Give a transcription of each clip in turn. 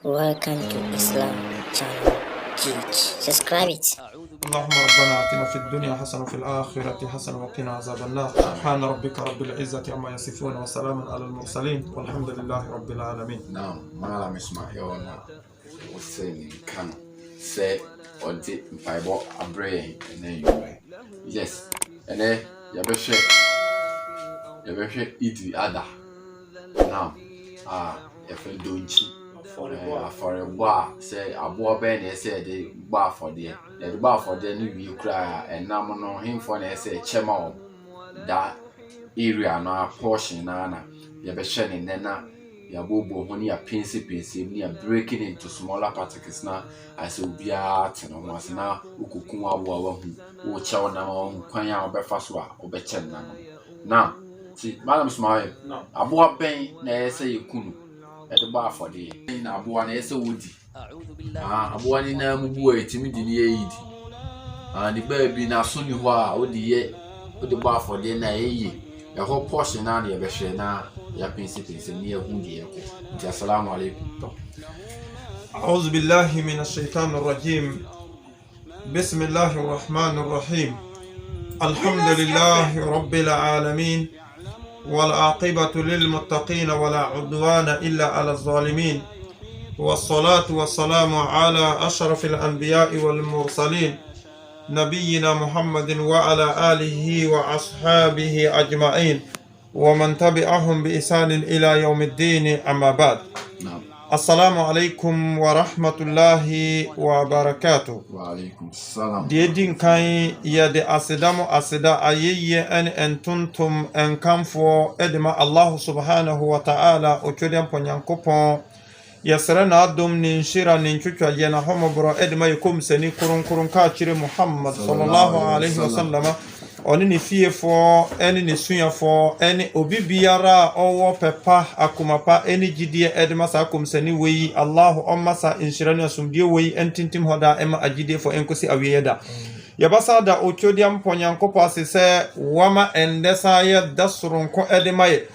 Welcome to Islam channel. Teach. Subscribe it. اللهم ربنا آتنا في الدنيا حسنة وفي الآخرة حسنة وقنا عذاب النار. سبحان ربك رب العزة عما يصفون وسلام على المرسلين والحمد لله رب العالمين. Now, Malam Ismail was saying, "Can say or did Bible a brain and then you yes, and then you better eat the other. Now, if you don't for a bar, say a boy Ben said the bar for the bar for the new you cry and now on him for an say chemo that area no portion nana you be shining then ya bobo when you pincy near breaking into smaller particles now I say be art and once now ukukuma wo chow na kwanya obefaswa obechen na now see Madam Smile aboa ben na say kunu e de ba for the na aboa na say wodi aboa ni na mubu etimi di ni yidi the baby na so ni ho a odi ye odi ba for the na ye a whole portion na ya be hwe na ya pinsi ni ehu di ye ko assalamu alaikum. أعوذ بالله من الشيطان الرجيم. بسم الله الرحمن الرحيم. الحمد لله رب العالمين والعاقبة للمتقين ولا عدوان إلا على الظالمين والصلاة والسلام على أشرف الأنبياء والمرسلين نبينا محمد وعلى آله وأصحابه أجمعين ومن تبعهم بإحسان إلى يوم الدين أما بعد. السلام عليكم ورحمة الله وبركاته. وعليكم السلام. ديدين كاي يد أسدا أيي أن أنتم أن كمفو إدما الله سبحانه وتعالى أكيدم بنيانكوبون يسرنا دوم ننشرا ننشوشا ينا هم برا إدما يكم سني كرون كاتشري محمد صلى الله عليه وسلم oni ni fie fo eni ni suya fo eni obi biara owo pepa akumapa eni gidie edema sa akumsani wei Allah umma sa inshirani asumdie wei entintim hoda ema agidie fo enkosi awiyeda yabasa da ochodiam ponyankopo asese wama endesa ye dasrunko edema ye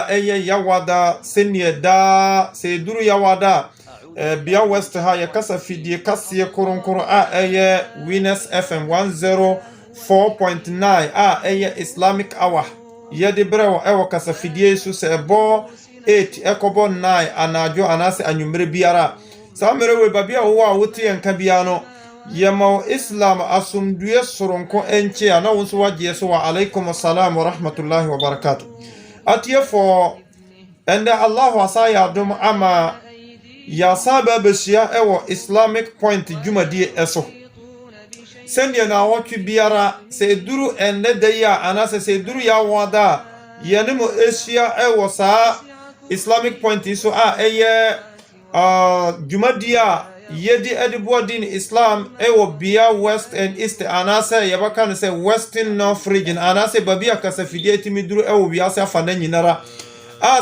eye yawada senie da se duru yawada bia west ha ya kasa fidie kase koron eye Winners FM 4.9 eye Islamic hour yede brewo ewo kasa fidie su se bo 8 ekobo 9 anajo anase anwumre biara sa mere we babia wo a wote enka bia no yema Islam asumdue soronko enche ana wonso waje so wa alaikum assalam wa rahmatullahi wa barakatuh atiye for ende Allah asaya dum ama ya sabab shia ewo Islamic point jumadie eso sendie na wotwe biara se duru ende de ya anase se duru ya wada yenemo esia ewo sa Islamic point so eye jumadia yedi edibo din Islam ewo bia west and east anase yabaka no se western north region anase babia kasafidie timi duru ewo biasa fana nyinara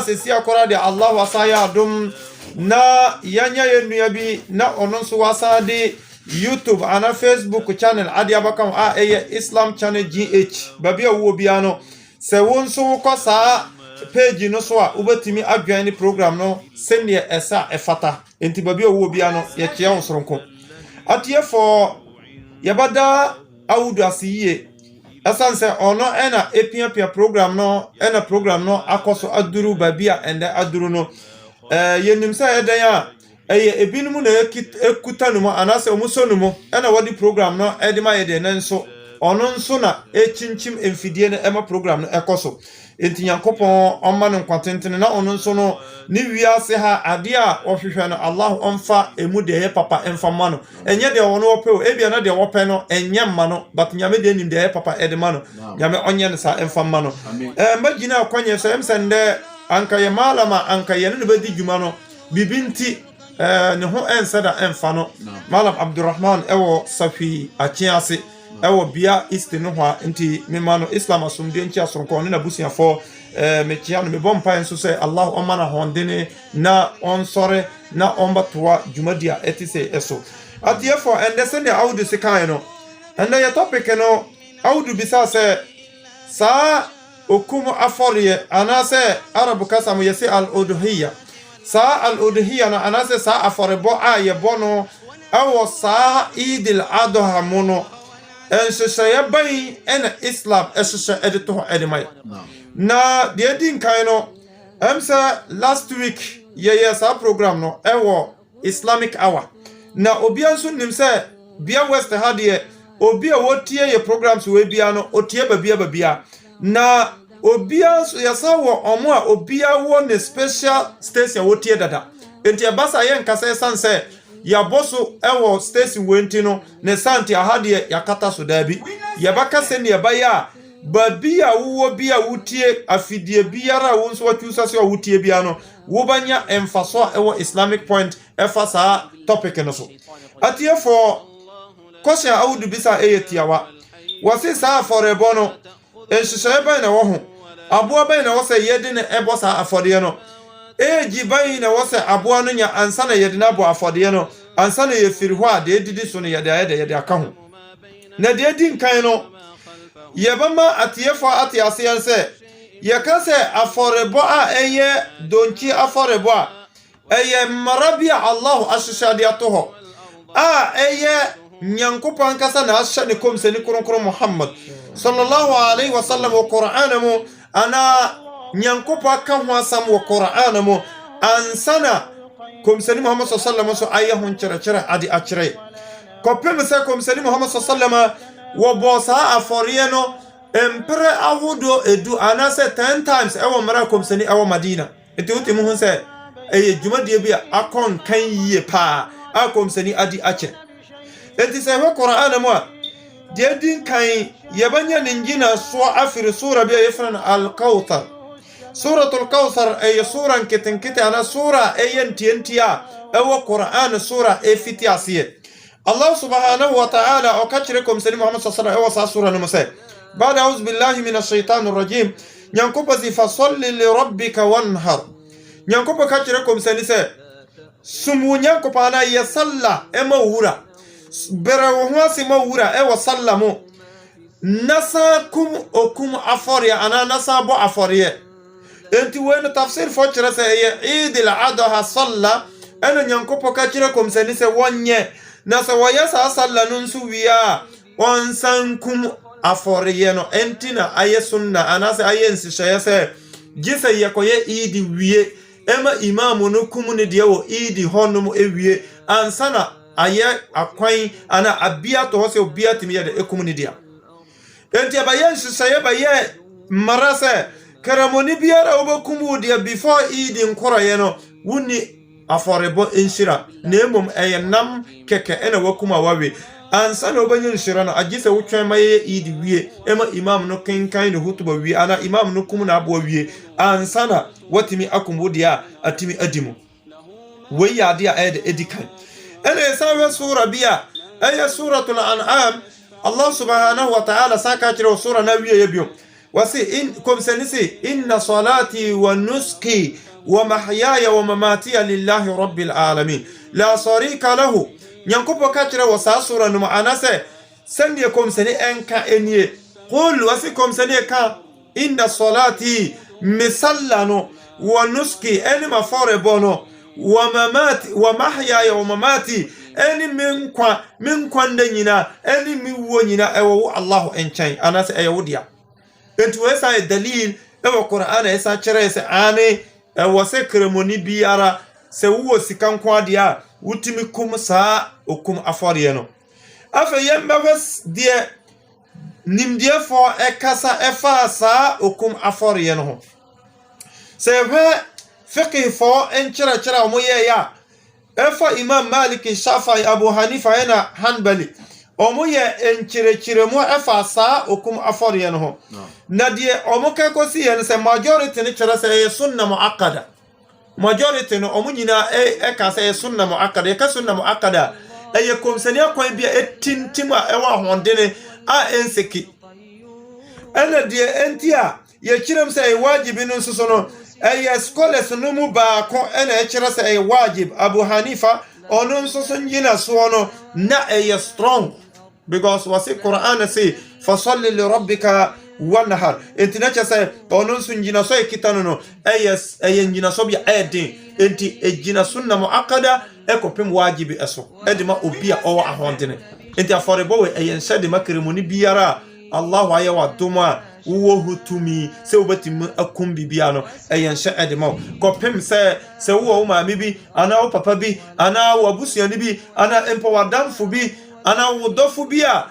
se sia akora de Allah wasaya dum na yanya yenua bi na ononso wasade YouTube ana Facebook channel adi abakam eye Islam channel GH babia wo biano se wonso ko sa page no so a ubetimi adwan ni program no senie esa efata enti babia wo biano ye kia wonsoronko atie for yabada awudu asiye asanse ono ena epia program no akoso aduru babia ende aduru no yenimsa edan eye ebinum na ekuta no anase omuso no ena wadi program no edima yede nenso ono nso na echinchim emfidie na ema program no ekoso enti yankopon omma no kwantentene na ono nso no ni wiase ha ade a ohwehwe no Allah omfa emu de ye papa emfa ma no enye de wono ope o ebia na de wope no enye ma no but nyame de nim de ye papa edema no nyame onye ne sa emfa ma no magina akwanye so emsende anka ye malama anka ye no bedi djuma no bibinti ne ho ensada emfa no Malam Abdurrahman ewo safi akiase ewo bia east no ho nti memano Islam asumde nchi asonko ne na busiafo mekia no mebompa enso se Allah omana hondene na onsore na ombatoa jumadia etise eso atiefo endese ne audu sekai no enda ya topic no audu bisa se sa okumu aforiye anase arabu kasamu yasi al udhiyya saa al-udhiya no anase saa afɔrebɔ a yɛbɔ no ɛwɔ saa idil adha mu no nhyehyɛeɛ ban ɛna islam ɛhyehyɛ ɛde to hɔ ɛde ma yɛ na deɛ di nkan no sɛ last week yɛyɛ saa program no ɛwɔ islamic hour na obia nso nim sɛ bia west ha deɛ obi a wotie yɛ programs wɔ bia no otie babia na obia nso yɛsa wɔ ɔmo a obia wɔ ne special station wotie dada enti ɛbasa yɛ nkasa ɛsan sɛ yɛabɔ so ɛwɔ station wenti no ne santi aha deɛ yɛakata so daabi yɛbɛka sɛ ne yɛbɛyɛ a baabi a wowɔ bi a wotie afidie biara a wo nso watwusa sɛ wotie bia no wobanya emfaso a ɛwɔ islamic point ɛfa saa topic no so atiefo question awudu bisa ɛyɛ tiawa wɔse saa afɔrebɔ no nhyehyɛeɛ ban na ɛwɔ ho aboa ban na wɔsɛ yɛde ne ɛbɔ saa afɔdeɛ no eji ban na wɔsɛ aboa no nya ansa na yɛde na abɔ afɔdeɛ no ansa na yɛfiri hɔ a deɛ didi so no yɛde aka ho na deɛ di nkan no yɛbɛma atiefo ate aseɛ sɛ yɛka sɛ afɔrebɔ a ɛyɛ donkyi afɔrebɔ a ɛyɛ mmara bi a Allah ahyehyɛ de ato hɔ a ɛyɛ nyankopɔn kasa na ahyɛ ne komsɛni kronkron Muhammad sallallahu alaihi wasallam wɔ Qur'an mu ana nyankopɔn ka ho asam wɔ Qur'an mu ansana komsɛni Muhammad sallallahu alaihi wasallam so ayɛ ho nkyerɛkyerɛ ade akyerɛ kɔpem sɛ komsɛni Muhammad sallallahu alaihi wasallam wɔbɔ saa afɔreɛ no empere ahodo edu anase 10 times ɛwɔ mmara komsɛni ɛwɔ Madina enti wote mu ho sɛ ɛyɛ dwumadie bi a akɔn kan yie paa a komsɛni adi akyɛ enti sɛ hɔ Qur'an mu a deɛ din kan yɛbɛnya ne ngina so afiri sura bi a yɛfrɛ no al-Kawthar suratul Kawthar ɛyɛ sura nketenkete ana sura ɛyɛ ntientia ɛwɔ Qur'an sura ɛfiti aseɛ Allah subhanahu wa ta'ala okachire sani Muhammad sallallahu alaihi wasallam sura no se ba'da a'udhu billahi minash shaitanir rajim nyankopa fa salli li rabbika wanhar nyankopa kachire sani se sumu nyankopa na ya salla ema wura bera wo hwasi ma wura e wa sallamu nasakum okum aforiya ana nasabo aforiya enti wen tafsir fo chire se ya eid al-adha salla ana nyankopa kachire sani se wonye na sa wayasa salla nun su wiya on sankum aforiye no entina aye sunna anase aye nsishaya se gisa yakoye idi wiye ema imamu no kum ne de wo idi honum ewie ansana aye akwan ana abia to se obia timiye de ekum ne dia enti abaye nsishaya baye marase karamoni biara obokum dia before idi nkoroye no wuni aforebo enshira nemom eyenam keke ena wakuma wawe ansa na obanyin shira no agise wotwen maye idi wie ema imam no kenkan ne hutuba wie ana imam no kum na abo wie ansa na watimi akumbodia atimi adimu we ya dia ede edikan ena esawe sura bia aya suratul an'am Allah subhanahu wa ta'ala saka kiro sura na wie yebio wasi in komsenisi inna salati wa nuski ومحياي ومماتي لله رب العالمين لا شريك له نيانكوبو كاتره وساسورا نمعنا سنديكم سني انكا انيه قل وسيكم سني كا ان صلاتي مسلانو ونسكي اني ما فوربونو ومماتي ومحياي ومماتي اني منكوا ندنينا اني ميونينا ايو الله انچاي انا سي ايوديا انتو اسا دليل ايو قران اسا كره اسا اني wase kremoni biara se wo sika nkwa dia wutimi kum saa okum aforiye no afa yembes die nimdie fo ekasa efa saa okum aforiye no ho se he fiqh fo enchira mo ye ya efa imam malik shafi'i abu hanifa ena hanbali omo ye enchire mo efa saa okum aforiye no ho na die omo ka kosi yen se majority ni chere se sunna muakkada majority no omo nyina e ka se sunna muakkada e ka sunna muakkada e ye komsani akwan bia etintima e wa hondene a enseki ena die entia ye kirem se e wajibi no nsoso no e ye scholars no mu ba ko ena e chere se e wajib abu hanifa ono nsoso nyina so no na e ye strong because wasi Quran say fasalli li rabbika wa nahar enti na kyɛ sɛ ɔno nso ngyinaso a ɛkita no no ɛyɛ ngyinaso bi a ɛyɛ den enti ɛgyinaso nam akada ɛkɔpem wajibi ɛso ɛde ma obi a ɔwɔ ahoɔdene enti afɔrebɔ wɔ ɛyɛ nhyɛ de ma kremoni biara a Allah ayɛ wa dom a wo hutumi sɛ wobɛtumi akum bibia no ɛyɛ nhyɛ ɛde ma kɔpem sɛ wo maame bi ana wo papa bi ana wo abusuani bi ana mpɔwadamfo bi ana wo dɔfo bi a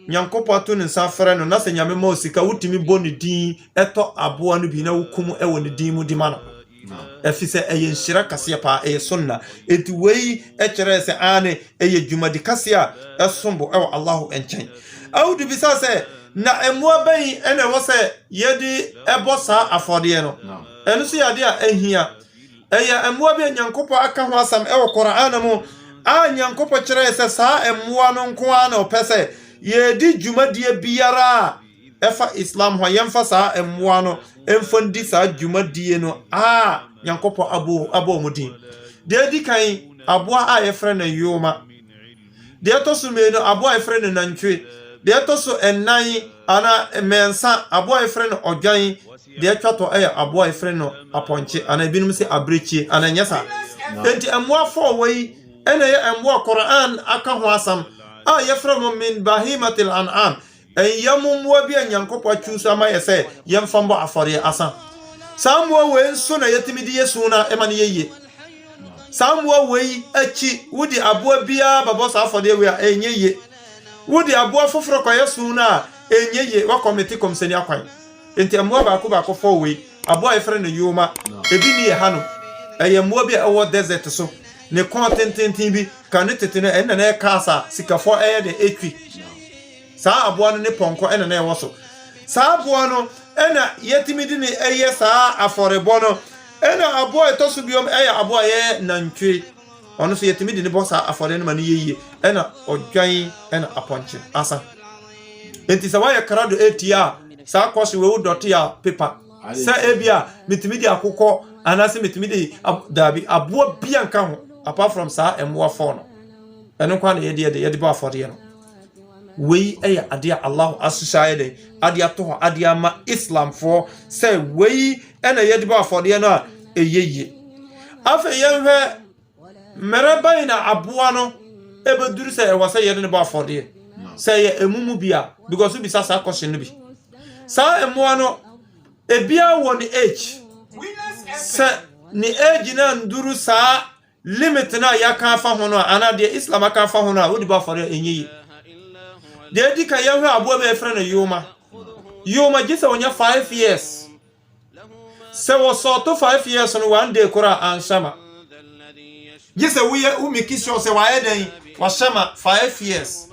Nyankopɔn ato ne nsa frɛ no na sɛ nyame ma osika wotumi bɔ ne din ɛtɔ aboa no bi na wokum ɛwɔ ne din mu di ma no ɛfi sɛ ɛyɛ nhyira kaseɛ paa ɛyɛ sunna enti wei ɛkyerɛ sɛ ane ɛyɛ dwumadi kaseɛ a ɛsombo ɛwɔ Allah nkyɛn awudu bisa sɛ na ɛmoa bɛyi ɛna ɛwɔ sɛ yɛde ɛbɔ saa afɔdeɛ no ɛno so yɛade a ɛhia ɛyɛ ɛmoa bi a Nyankopɔn aka ho asam ɛwɔ Qur'an mu a Nyankopɔn kyerɛ sɛ saa ɛmoa no nko ara na ɔpɛ sɛ yɛdi dwumadie biara ɛfa Islam ho yɛmfa saa ɛmoa no ɛmfa ndi saa dwumadie no a Nyankopɔn abo mu din deɛ di kan aboa a yɛfrɛ no yoma deɛ to so me no aboa yɛfrɛ no nantwe deɛ to so ɛnan ana mɛnsa aboa yɛfrɛ no odwan deɛ twato ɛyɛ aboa yɛfrɛ no apɔnkye ana binom sɛ abrekie ana nyesa enti ɛmoa fo wei ɛna yɛ ɛmoa Qur'an aka ho asam a yɛfrɛ no min bahimatil an'am ɛyɛmmoa bi a Nyankopɔn twusa ma yɛ sɛ yɛmfa mbɔ afɔre asa saa mmoa wei nso na yɛtumi de yesu na ɛma ne yɛyie saa mmoa wei akyi wodi aboa biara babɔ saa afɔre wei a ɛnyɛ yie wodi aboa foforo kɔ yesu na ɛnyɛ yie wa komite komseni akwan enti mmoa baako fɔ wei aboa yɛfrɛ no yoma ebi ni yɛ ha no ɛyɛ mmoa bi a ɛwɔ desert so ne kon tententen bi ka ne tete no ɛnna na ɛkaasa sikafo ɛyɛ de etwi saa aboa no ne pɔnkɔ ɛnna na ɛwɔ so saa aboa no ɛna yɛtimi di ne ɛyɛ saa afɔrebɔ no ɛna aboa ɛtɔ so biom ɛyɛ aboa yɛ nantwe ɔno so yɛtimi di ne bɔ saa afɔre no ma ne yɛyie ɛna ɔdwan ɛna apɔnkye asa enti sɛ wayɛ krado etia saa kɔhye we wo dɔte a pepa sɛ ebia mitimi di akokɔ anase mitimi di dabi aboa bia nka ho apart from saa ɛmoa fɔ no ɛno kwa na yɛde bɔ afɔre no wei ɛyɛ ade a Allah asosaya de ade ato hɔ ade ama Islam fo sɛ wei ɛna yɛde bɔ afɔre no a ɛyɛyie afɛ yɛhwɛ mɛrɛban na aboa no ɛbɛduru sɛ ɛwɔ sɛ yɛde ne bɔ afɔre sɛ yɛ emumu bia because bi sa saa kɔhye no bi saa ɛmoa no ebia wɔ ne age sɛ ne age na nduru saa limit na yɛka afa ho no ana deɛ Islam aka afa ho no a wodi bɔ afɔre ɛnyɛyie deɛ di ka yɛhwɛ aboa bɛ frɛ no yoma gye sɛ ɔnyɛ 5 years sɛ wɔsɔɔto 5 years no one day kora anhyɛma gye sɛ woyɛ meki sure sɛ wayɛ dɛn wahyɛma 5 years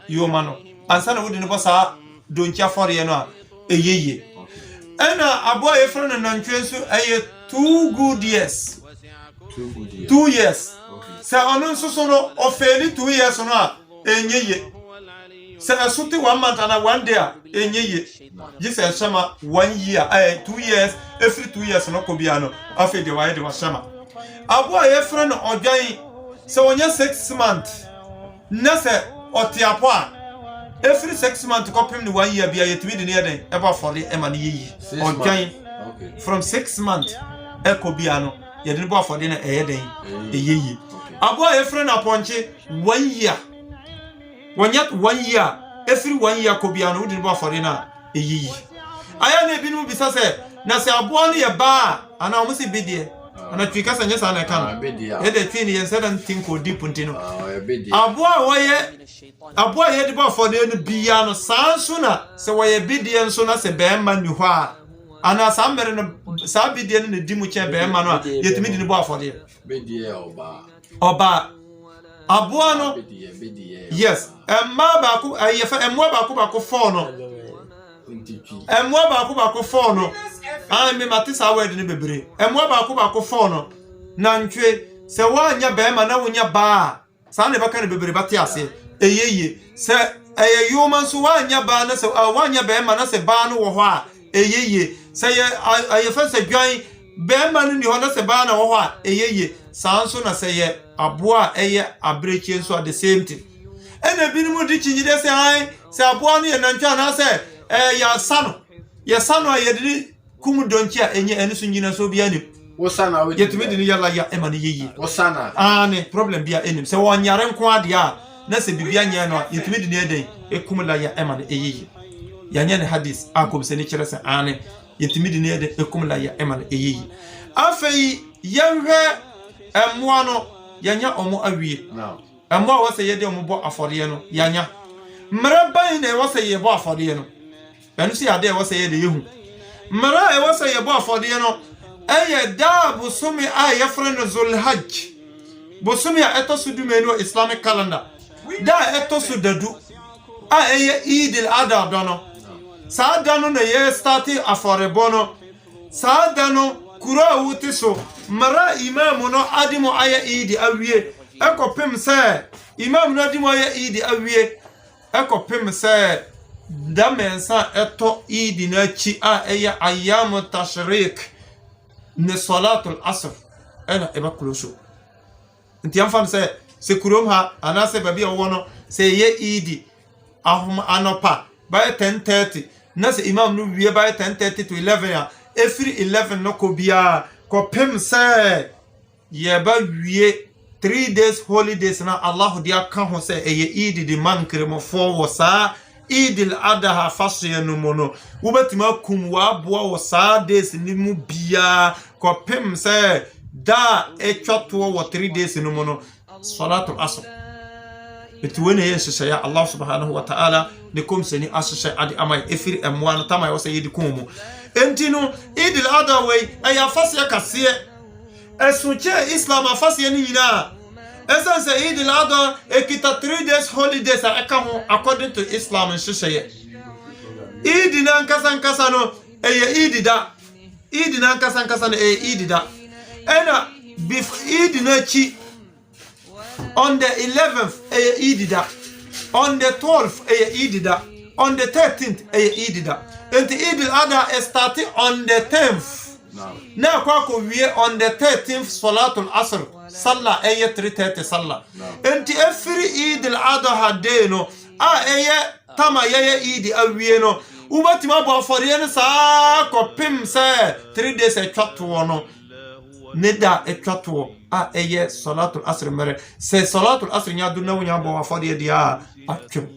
yoma no ansa na wodi ne bɔ saa donkyi afɔreɛ no a ɛyɛyie ɛna aboa yɛfrɛ no nantwe nso ɛyɛ 2 good years 2 years sɛ ɔno nso so no ɔfɛli 2 years no a ɛnyɛyie sɛ ɛsote 1 month and 1 day a ɛnyɛyie gye sɛ ɛhyɛma 1 year 2 years every 2 years no kɔbia no afei de wayɛ de wahyɛma aboa yɛfrɛ no ɔdwan sɛ ɔnyɛ 6 months na sɛ ɔte apɔ a every 6 months kɔpem ne 1 year bia yɛtumi de ne yɛden ɛba afɔre ɛma ne yɛyi ɔdwan from 6 months ɛkɔbia no yɛde ne bɔ afɔre no ɛyɛ den ɛyɛyi aboa yɛfrɛ no apɔnkye 1 year wɔnyɛ 1 year every 1 year kɔbia no wode ne bɔ afɔre no a ɛyɛyi ayɛ na ebinom bisa sɛ na sɛ aboa no yɛ baa ana ɔmo sɛ bideɛ ana twi kasa nyɛ saa na ɛka no yɛde twi ne yɛnsɛ da ntin kɔ di punti no aboa yɛde bɔ afɔre no bia no saa nso na sɛ wɔyɛ bideɛ nso na sɛ bɛɛma ni hɔ a ana saa mmere no saa bideɛ no na di mu kyɛn bɛɛma no a yɛtumi di ne bɔ afɔre ɔba aboa no yes ɛmma baako ɛyɛfɛ ɛmmoa baako fɔɔ no ɛmmoa baako fɔɔ no me mate saa word ne bebre ɛmmoa baako fɔɔ no nantwe sɛ woanya bɛɛma na wonya baa saa ne bɛka ne bebre bate ase ɛyɛyie sɛ ɛyɛ yoma nso woanya baa na sɛ woanya bɛɛma na sɛ baa no wɔ hɔ a ɛyɛyie sɛ ɛyɛfɛ sɛ dwan bɛɛma no ni hɔ na sɛ baa na wɔ hɔ a ɛyɛyie saa nso na sɛ yɛ aboa ɛyɛ abrekyie nso at the same thing ɛna binom de kyinyi de sɛ han sɛ aboa no yɛ nantwe anasɛ ya sano a yedini kum donchi a enye ene so nyina so bia nim Wosana we yetumi de ya la ya ema ne yeyi Wosana ne problem bia enim se wonyare nko ade a na se bibia nya no yetumi de ne eden ekum la ya ema ne yeyi ya nya ne hadith akom se ne kire se ane yetumi de ne eden ekum la ya ema ne yeyi afei yenhwe emwa no yanya omo awie emwa wo se yede omo bo afode no yanya mraban ne wo se ye bo afode no enu si ade wo se yede yehu mra e wo se ye bo afode no eye da busumi a yefre no zulhajj busumi a etosudu menu islamic calendar da etosudadu a eye idil adha dono sa dano na ye starti aforebo no sa dano kura wuti so mara imam no adimo aya idi awie ekopem se imam no adimo aya idi awie ekopem se da mensa eto idi na chi a eye ayam tashrik ne salatul asr ana eba kuloso nti amfan se kurom ha anase babi owono se ye idi ahum anopa by 10:30 na se imam no wie by 10:30 to 11 ya every 11 no ko bia ko pem se ye ba wie 3 days holidays na Allah dia kan ho se ye idi di man kremo fo wo sa idil adha fasye no mono wobetima kum wa boa wo sa days ni mu bia ko pem se da etwato wo 3 days no mono salatul asr betwene yes ya Allah subhanahu wa ta'ala ne kom se ni ashe adi amay efiri emwa no tamay wo se yedi kumu entino idil adha way aya fasye kase esuche islam fasye ni yina essence idil adha ekita 3 days holidays akamu according to islam shisheye idina nkasa no eye idina nkasa no eye idida ena bif idina chi on the 11th eye idida on the 12th eye idida on the 13th eye idida and idil adha starting on the 10th na kwa wie on the 13th salatul asr salla eye 3:30 salla and every idil adha day no a eye tama eye idi awie no ubatima bo afore ne sa ko pim se 3 days etwato no neda etwato a eye salatul asr mere se salatul asr nya du na wonya bo afore dia atwem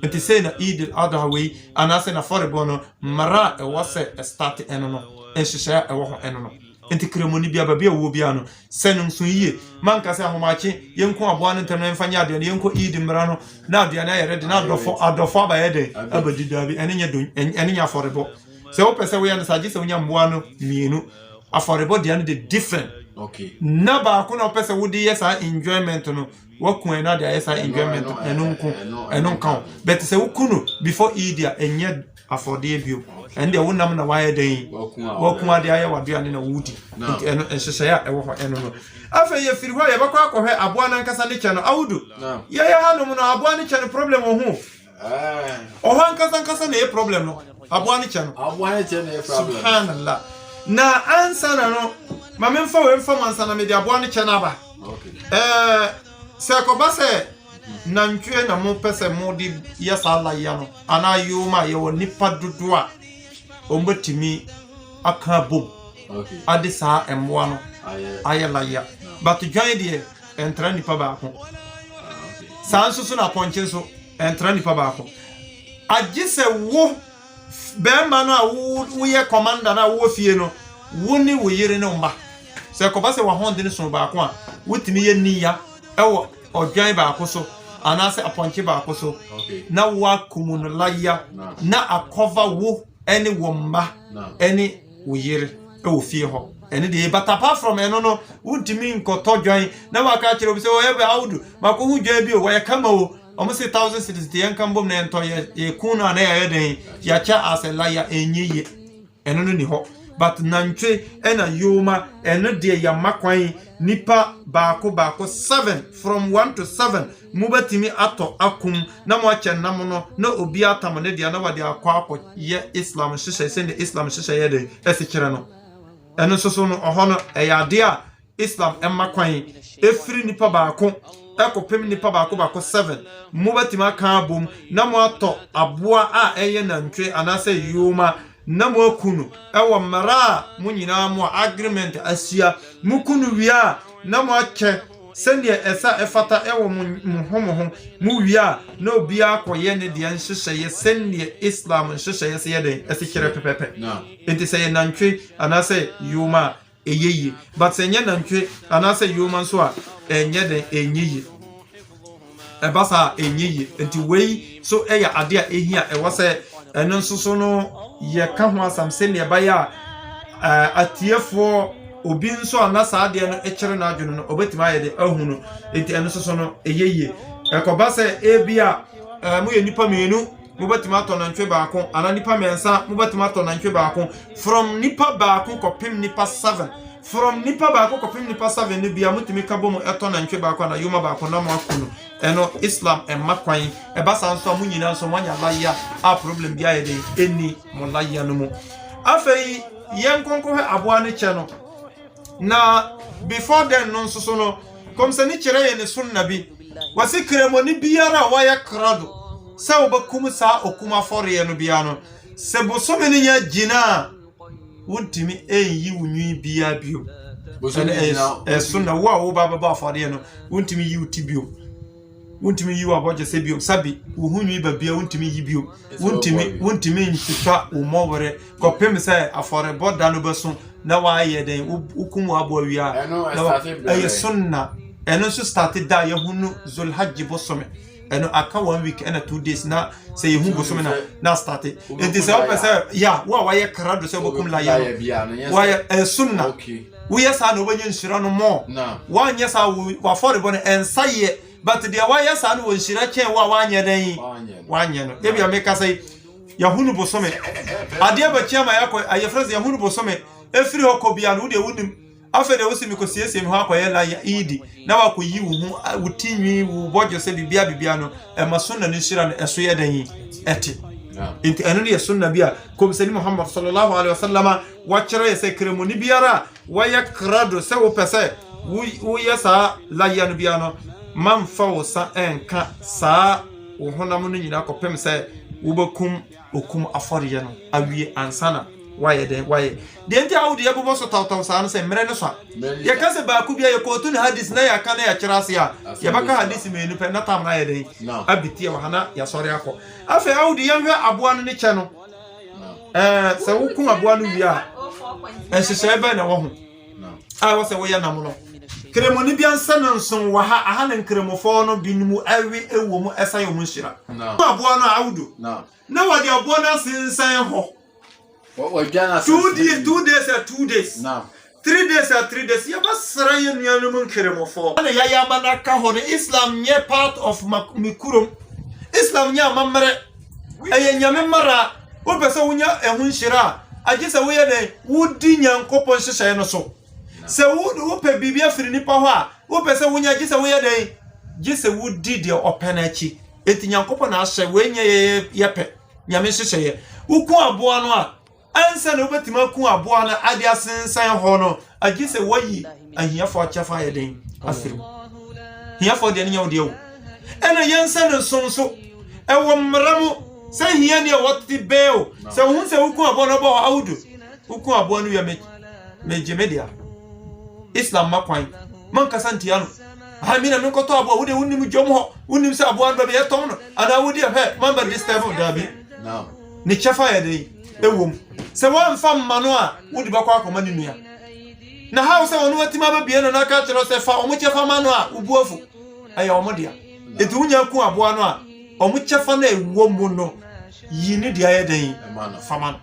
enti se na idil adha we anase na fore bono mara e wose start eno no enhyehyɛ ɛwɔ ho ɛno no enti kremoni bia ba bia wo bia no sɛnum so yie man ka sɛ ahomache yenko aboa no ntam mfa nya ade no yenko idi mra no na ade na yɛre de na adɔfo aba yɛde abadi dabi ɛne nya don ɛne nya afɔrebo sɛ wo pɛsɛ wo yɛ no sagye sɛ wonya mboa no mienu afɔrebo de no de different okay na ba ko na pɛsɛ wo de yɛ sa enjoyment no wakun na de yɛ sa enjoyment ɛno nka but sɛ wo kunu before idia enye afɔde bio and the wonam na why den wakun ade aye waduane na wudi eno enhyehyɛ ɛwɔ hɔ eno no afa ye firi hɔ ye bakɔ akɔhwɛ aboa na nkasa ne kyɛ no awudu ye hanom no aboa ne kyɛ no problem ho ɔhɔ nkasa na ye problem no aboa ne kyɛ no subhanallah na ansa na no ma memfa we mfa mansa na me de aboa ne kyɛ na aba sɛ kɔba sɛ nantwe na mo pese mo di yesa la ya no ana yuma ye wo nipa dodo a ombotimi aka bom ade sa emwa no aye la ya but join de entra nipa ba ko sanso so na ponche so entra nipa ba ko agi se wo be ma no a wo ye commander na wo fie no wo ni wo yire ne mba se ko ba se wa honde ne so ba ko a wotimi ye niya ewo odwan ba ko so anase aponche ba ko so na wa kumun laya na akova wo ene wo mma ene wo yire e wo fie ho ene de but apart from eno no wutimi nkoto dwan na wa ka kire obi se o ebe awdu mako hu dwan bi o wa kama o omo se 1000 cities de yankan bom na ento ye kunu na ya den ya cha ase laya enyiye eno no ni ho but nantwe ena yoma eno de ya makwan nipa baako 7 from 1 to 7 mubatimi ato akum na mo ache nam no na obi atam ne de na wade akwa ye islam hyehyɛ sɛ de islam hyehyɛ ye de esikire no eno soso no oho no eyade a Islam emma kwan efiri nipa baako ekopem nipa baako 7 mubatima kan bom na mo ato aboa a eye nantwe anase yoma na mo akunu ewo mara mo nyina mo agreement asia mukunu wia na mo ache sendie esa efata ewo mo mu wia na obi akoye ne de nhyehyeye sendie Islam nhyehyeye se yede esikire pepepe enti se nantwe anase yoma eyeye but se nantwe anase yoma nso a enye de enyeyi ebasa enyeyi enti wei so eya ade a ehia ewose eno nsoso no ye ka ho asam se ne baya atiefo obi nso anasa ade no ekere na adweno no obetima yede ahunu enti eno nsoso no eyeye ekobase ebia mu ye nipa menu mubatima to nantwe baako ana nipa mensa mubatima to nantwe baako from nipa baako kopim nipa 7 from nipa baako kopim nipa 7 ne bia mutimi ka bomu eto nantwe baako na yoma baako na mo akunu eno Islam emma kwan ebasa nso mu nyina nso mwanya laya a problem bia yede eni mo laya no mu afei yenkonko he aboa ne che no na before then no nso no komse ni kire ye ne sunna bi wasi kremoni biara wa ya krado se obakum sa okuma fore ye no bia no se bosome ni nya gina wontimi enyi wunwi bia bio bosome sunna wo baba fore ye no wontimi yi utibio wontimi yi aboje se bio sabi wohunwi ba bia wontimi yi bio wontimi ntwa umowore kopem se afore boda no beso na wa ye den ukumu abo wia na sunna eno so started da ye hunu zulhajj bosome eno aka 1 week and 2 days na say hu bosome na started it is up say ya wa ye krado se bokum la ya wa ye sunna we yes na obanyi nshira no mo wa nya sa wa for bon ensaye but the wa yes na wo nshira chen wa nya den wa nya no e bia make say ya hunu bosome ade ba chiama yakọ aye phrase ya hunu bosome efiri hokobia no de wunim afede wo simi ko siesie mi ho akoye la idi na wa ko yi wo hu wutinwi wo bojo se bibia no e masonna ni shira no eso ye dan yi eti enti enu ne sunna bia ko sani Muhammad sallallahu alaihi wasallam wa kire ye se kremoni biara wa ya krado se wo pese wo yesa la ya no bia no man fa wo sa enka sa wo honam no nyina ko pem se wo bakum okum afori ye no awie ansana why the enti awudi ye bobo so taw sa no se mere no so ye ka se ba ku bia ye ko tu ni hadis na ya ka na ya kirase ya ye baka hadis me nu pe na tam na ye den abiti wa hana ya sori akọ afa awudi ye hwe aboa no ne che no se wo ku aboa no wi a enhyehyɛ ba na wo ho a wo se wo ye nam no kremoni bia nsa no nson wa ha aha na kremofo no binumu awi ewo mu esa yo mu nhira aboa no awudu na wadi aboa no sinsan ho 2 days. No. 3 days or 3 days. You must say you no kremofo. Na ya manaka ho Islam nye part of mikurum. Islam nya mamre. Eye nyame mara. Wo pese wonya ehun hira. Age se wo ye ne wudi nyankopon hyehyɛ no so. Se wo pe bibia firi nipa ho a, wo pese wonya age se wo ye den. Ge se wudi de opena achi. Eti nyankopon na ahye we nya ye pe. Nyame hyehyɛ. Wo ku aboa no a ansa no betima ku aboa na ade asensan ho no agi se wayi ahiafo achafa yeden afiri hiafo de nya ode o ena yensa no sonso e wo mramu se hia ne wotti beo se hu se ku aboa no ba awudu ku aboa no ya media Islam makwan man kasanti anu ha mina no koto aboa wo de wonnim jom ho wonnim se aboa no ba ye tom no ana wodi he man ba this type of dabi now ni chafa yeden ewom se won fam mano a wodi bakwa akoma ni nua na ha se wonu atima ba bie no na ka kiro se fa omu chefa mano a ubuafu aya omodia etu unya ku aboa no a omu chefa na ewom no yini dia ye den faman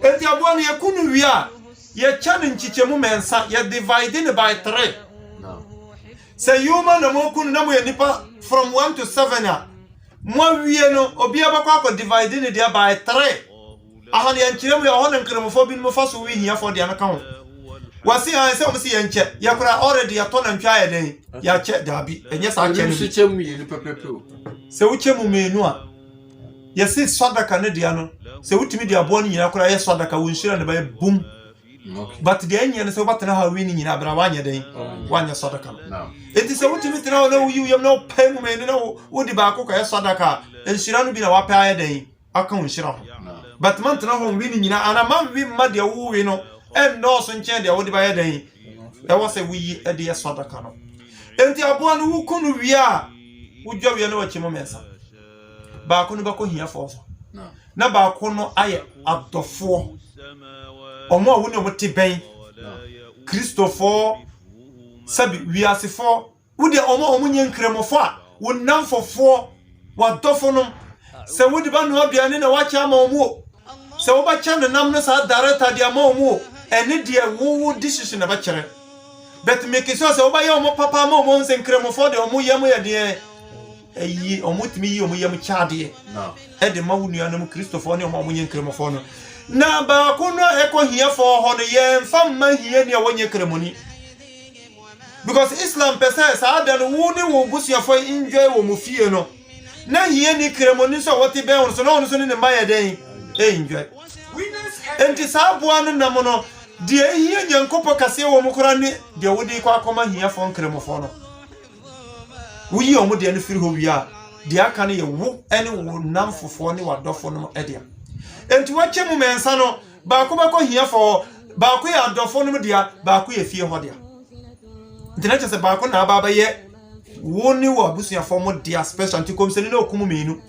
enti aboa no ye kunu wi a ye chane nchichemu mensa ye dividing by 3 se yuma na mo kunu na mo ye nipa from 1 to 7 a mo wie no obi abakwa ko dividing dia by 3 ahani yankiremu ya hona nkremofo bi mo faso wi hia for dia na kan wasi an se o si yanche ya kura already ya tona ntwa ya den ya che dabi enye sa che ni chemu ye ni pepepe se wo chemu menu a ya se sadaka ne dia no se wutimi dia bo ni nyina kura ya sadaka wo nhira ne ba bum but the enye ne se wobɛtena ha wi ni nyina bra wanyɛ den wanyɛ sadaka no enti sɛ wotumi tena na wo yam na pɛ mu me na wo di ba ko ka sadaka enhyira no bi na wapɛ ayɛ den aka wo nhyira ho but man tena ho wi ni nyina ana man wi ma de wo wi no ɛndɔ so nkyɛn de wo di ba yɛ den ɛwɔ sɛ wo yi de yɛ sadaka no enti aboa no wo kunu wi a wo dwa wi na wakyɛ mu mensa ba ko no bɛkɔ hia fo so na ba ko no ayɛ adɔfo omo a wo ne mo te bɛn Kristofo sabi wiasefo wo de omo nye nkremofo a wo namfofo wadɔfo no sɛ wo de ba no abiane na wakyɛ ama omo sɛ wo ba kyɛ no nam no sa director de ama omo ene de wo decision na ba kyerɛ bet make sure sɛ wo ba yɛ omo papa ama omo nse nkremofo de omo yam yɛ de eyi omo timi yi omo yam kyade de ma wo nuanam Kristofo ne omo nye nkremofo no na ba ko no hia for ho no ye mfa ma hia ne wonye kremoni because Islam pese sa da no wo ne wo busuafo enjoy wo mu fie no na hia ni kremoni so wote be won so no so ne ma ye den enjoy enti sa boa no nam no de hia nyankopo kase wo mu kora ne de wo de kwa akoma hia fo kremofo no wo yi o mu de no firi ho wi a de aka ne ye wo ene wo nam fofo ne wadofo no e de enti wache mu mensa no ba ko bako hia fo ba ko ya adofo no dia ba ko ye fie ho dia ntina che se ba ko na ba ye woni wo abusuafo mo dia special anti komseni na okumu menu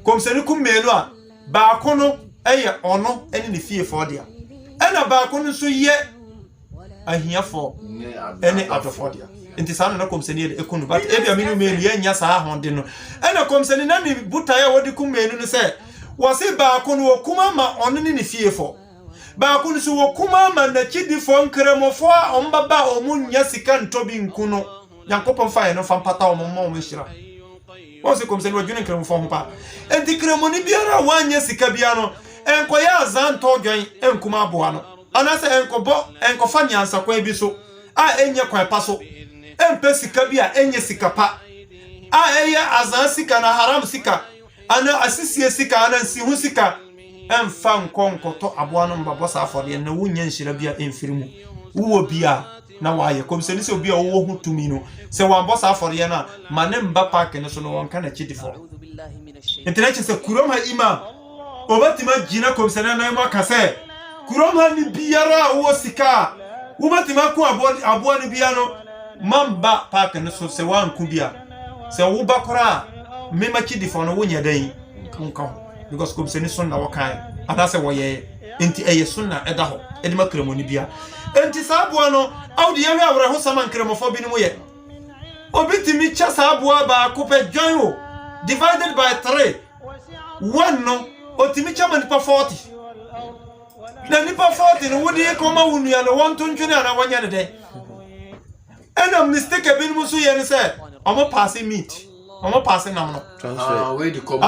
komseni kum menu a ba ko no eye ono ene ne fie fo dia ena ba ko no so ye ahia fo ene adofo dia enti sa na komseni e ekunu but e bia menu menu ye nya sa ahonde no ena komseni na ni butaye wodi kum menu no se wasi ba ko no okuma ma ono ne fie fo ba ko no so okuma ma na chidi fo nkremofo a ombaba omunya sika ntobi nkuno yankopon fa ye no fa mpata omomma omhira wasi komseni wadwene nkremofo ho pa enti kremoni biara wanya sika bia no enkoya azanto dwen enkuma aboa no anase enkofa nyansa kwa bi so a enye kwa pa so empe sika bia enye sika pa a eya azan sika na haram sika ana asisi sika ana nsi hu sika emfa nkonkoto aboa no mbabo sa afode na wunya nhyira bia emfirimu wo bia na waye komseni se obi a wo hu tumi no se wambo sa afode na mane mba park no so no wonka na chidifo internet se kuroma ima obatima jina komseni na ima kase kuroma ni biara wo sika wobatima ku aboa ni bia no mamba park no so se wanku bia se wo bakora mema chidifo no wonya dan nka because komseni sunna wakai adase woye enti eye sunna edaho edima kremoni bia enti saboa no awde yawe awre ho sama kremofo bi ni mo ye obitimi cha saboa ba ko pe join o divided by 3 one no otimi cha man pa 40 na ni pa 40 no wodi ko ma wunu ya no won to ntwene ana wanya ne de ena mistake bi ni mo so ye ne se omo pass meat omo pass nam no we di ko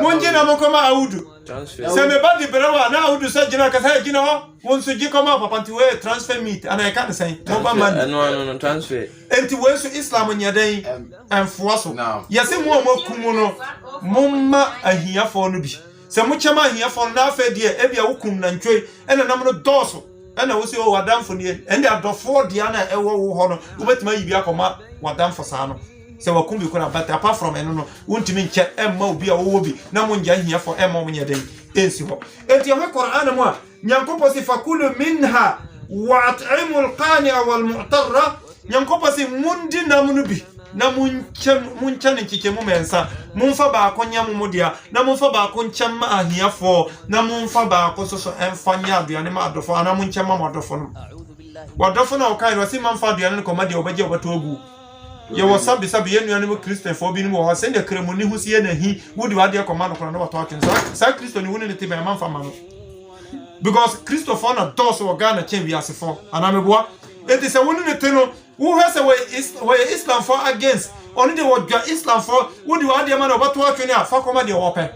monje na mo koma audu se me ba di brewa na audu se gina ka se gina ho won so gi koma papa nti we transfer meat ana ka ne sen no ba man no transfer enti we so Islam nya den enfo so yesi mo kumu no momma ahiafo no bi se mo chema ahiafo na afa die e bia wokum na ntwe ena nam no doso ena wo se o wadamfo ne ende adofo dia na ewo wo ho no wo betima yi bia koma wadamfo sa no se wakum bi kona but apart from eno no wontimi nche emma obi a wo bi na mo nja ahiafo emma mo nya den ensi ho enti ya Qur'an mo a nyankopo si fakulu minha wa at'imu al-qani'a wal-mu'tarra nyankopo si mundi na munubi na muncha ne kike mu mensa munfa ba akonya mu dia na munfa ba akoncha ma ahiafo na munfa ba akososo enfanya aduane ma adofo na muncha ma adofo no wadofo na okai wasi manfa aduane ko ma dia obaje obato ogu ye wasabi sabi yenuane mu Christian fo bi ni mo send kremoni hu sie na hi wudi wade ko ma no kono wato akin sa Christian woni ne tiba manfa ma no because Christopher na doso organa chen wi asefo anameboa enti se woni ne teno wo hese we Islam for against only the word Islam for wodi wade ma no bato atwene afa koma de wope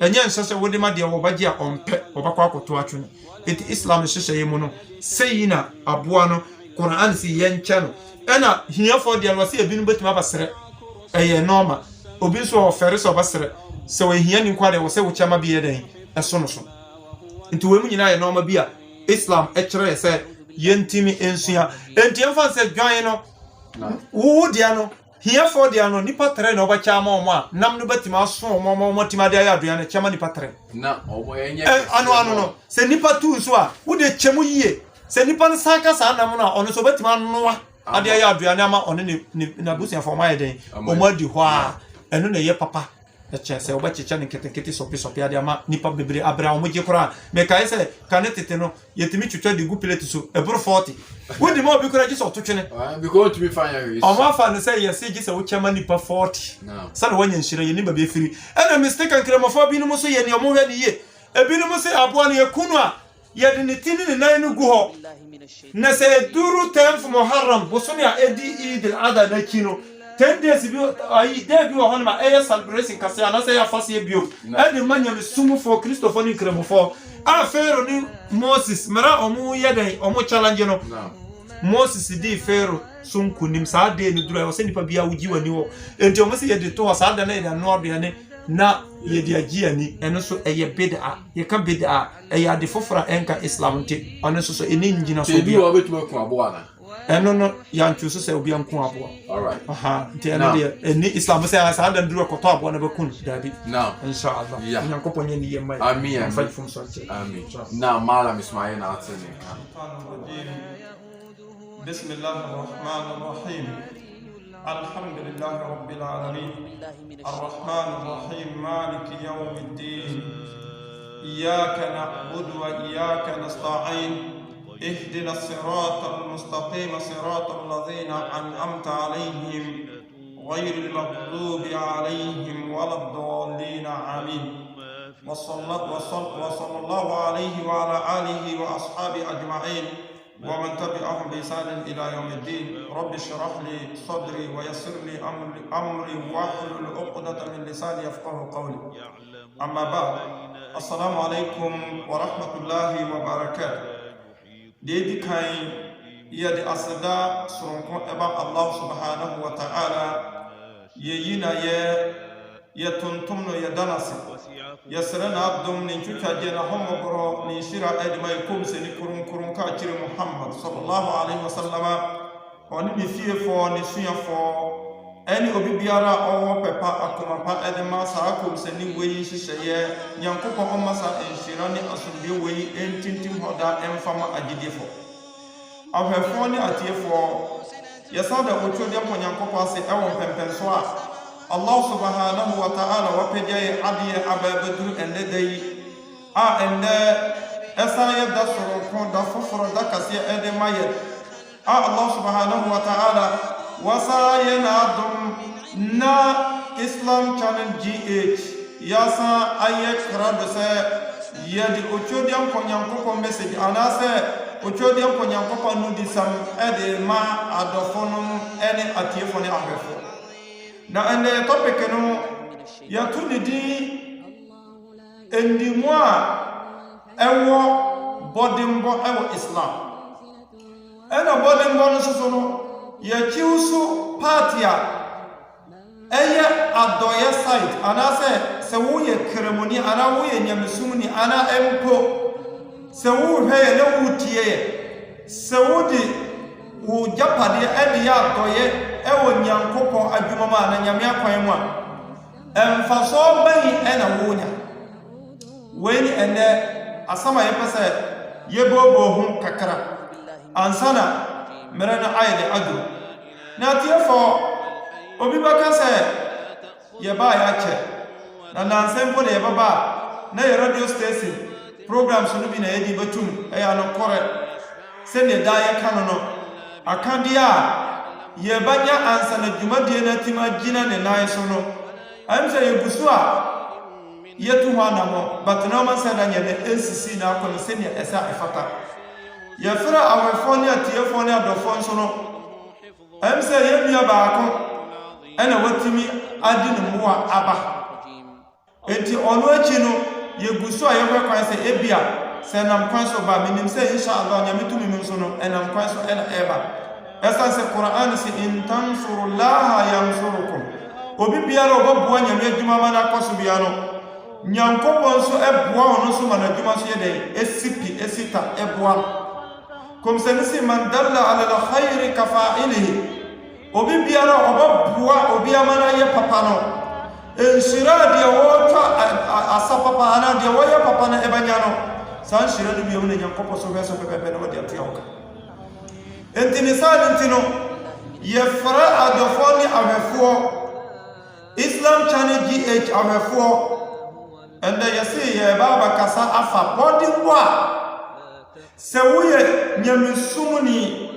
enye nsese wodi ma de wo baje a ompe obakwa akoto atwene enti Islam hyehyɛ yemu no seyina aboa no Quran si yencha no ena hia for de no se ebinu betima basere eye normal obi so ofere so basere se we hia ni kwade wo se wo chama bi eden eso no so nti we mu nyina ye normal bi a Islam ekere se yentimi ensua enti emfa se dwan no wo dia no here for dia no nipa 3 na obacha ma omo a nam no batima aso omo timade ya aduane chema nipa 3 na omo enye ano no se nipa 2 so a wo de chemu yie se nipa no sanka sa nam no a ono so batima noa ade ya aduane ama ono ne na busia for my den omo adi ho a eno na ye papa se obachicha ne ketekete sopi ade ama nipa bebre abra omo je kora me kai se kanetete no yetimi twetwa de gu plate so ebro 40 wodi mo bi kora je so totwene because to be fine omo afa no say yes je se wo chema nipa 40 sa no wanya nshire ye ni ba be firi ena mistake ankramafo bi no mo so ye ne omo hwe ne ye ebi no mo se abo na ye kunu a ye de ne tini ne nan no gu ho na se duru 10 Muharram bosomi a edi Eid al-Adha na kino 10 days bi ayi day bi ho ma celebration kase ana say afase bio e de manya me sumu for Christopher ni kremofo a Pharaoh ni Moses mara omu yeden omu challenge no Moses di Pharaoh sunku nim sa de ni duru o se nipa bia wuji wani wo enti omu se ye de to sa da na ye no aduane na ye de agi ani eno so eye bid'a ye ka bid'a eye ade fofora enka Islam nti ono so eni njina so bia obi betu ku abo ana eno no yanchu so se obi anku abo all right nti eno de eni Islam se asa da nduru ko to abo na bakun dabi now inshallah nyankopon ye ni ye mai amen fajfum so amen now malam Ismail na atene bismillahir rahmanir rahim الحمد لله رب العالمين الرحمن الرحيم مالك يوم الدين إياك نعبد وإياك نستعين اهدنا الصراط المستقيم صراط الذين أنعمت عليهم غير المغضوب عليهم ولا الضالين آمين وصلى الله عليه وعلى آله وأصحابه أجمعين ومن تبعهم بإحسان إلى يوم الدين رب اشرح لي صدري ويسر لي أمري واحلل عقدة من لساني يفقهوا قولي أما بعد السلام عليكم ورحمة الله وبركاته ديدي كاي يدي أسدا سرنكم أبا الله سبحانه وتعالى يينا يتنتمن يدنسي يسرنا عبدم ننشوكا جينا هم برو نشيرا ادما يكوم سني كرم كاچير محمد صلى الله عليه وسلم وني فيه فو نسيا فو اني اوبي بيارا او بيبا اكوما با ادما ساكوم سني وي شيشيه نيانكوكو امسا انشيرا ني اسوبي وي انتنتم هودا انفما اجيديفو afefo ni atiefo yesada ochude mo nyankopɔ ase ɛwɔ pempenso a Allah subhanahu wa ta'ala wapejai adiye ababadu endedai a ende esaye da sorokon da foforo da kasiye ede maye a Allah subhanahu wa ta'ala wasaye na dum na Islam Channel GH yasa aye krado se yedi ochodiam konyankopɔ message anase ochodiam konyankopɔ nudisam ede ma adofonum ene atiefo ne ahwefo na ende topic no ya tuni di endimo a ewo bodimbo ewo Islam ena bodimbo no so no ya kiusu party a eye adoye side anase se wo ye kremoni ana wo ye nyamesumni ana empo se wo hwe na wutie se wo di wo japade ene ya adoye ewo nyankopɔ adwuma ma na nyame akwan mu a emfaso ban ena wonya weni ene asama yepese yebobo hu kakra ansana merana ayde adu na tiefo obi baka se yeba ya che na nansempo ne yeba na ye radio station programs no bi na yedi batum eya no kore se ne da ye kanu no akandia yebanya ansa na dwumadie na tima gina ne nan so no amse yegusu a yetu ho anamo but na ma sa na nyene nsisi na akọ se ne esa efata yefra awefo ne atiefo ne adofo so no amse yemia baako ena watimi adi ne moa aba enti ono achi no yegusu a yebwe kwan se ebia se nam kwan so ba minim se inshallah nyametumi mi so no enam kwan so ena eba esa se Quran si in tansurullaha yansurukum obi biara obabuwa nyame adwuma ma na kwaso bia no nyankopɔn so ɛboa ɔno so ma n'adwuma so yɛ dɛn esipi esita ɛboa kom sɛ ne si man dalla ala al-khayri ka fa'ilihi obi biara ɔbɛboa obi ama na yɛ papa no nhyira deɛ wɔtwa asa papa ana deɛ wɔyɛ papa no ɛbɛnya no saa nhyira no biom ne nyankopɔn so hwɛ so pɛpɛpɛ na wɔde atoa wo ka enti ne saa nti no yɛfrɛ adɔfoɔ ne ahwɛfoɔ Islam Channel GH ahwɛfoɔ ɛndɛ yɛse yɛba abakasa afa bɔdebɔ a sɛ woyɛ nyamesumni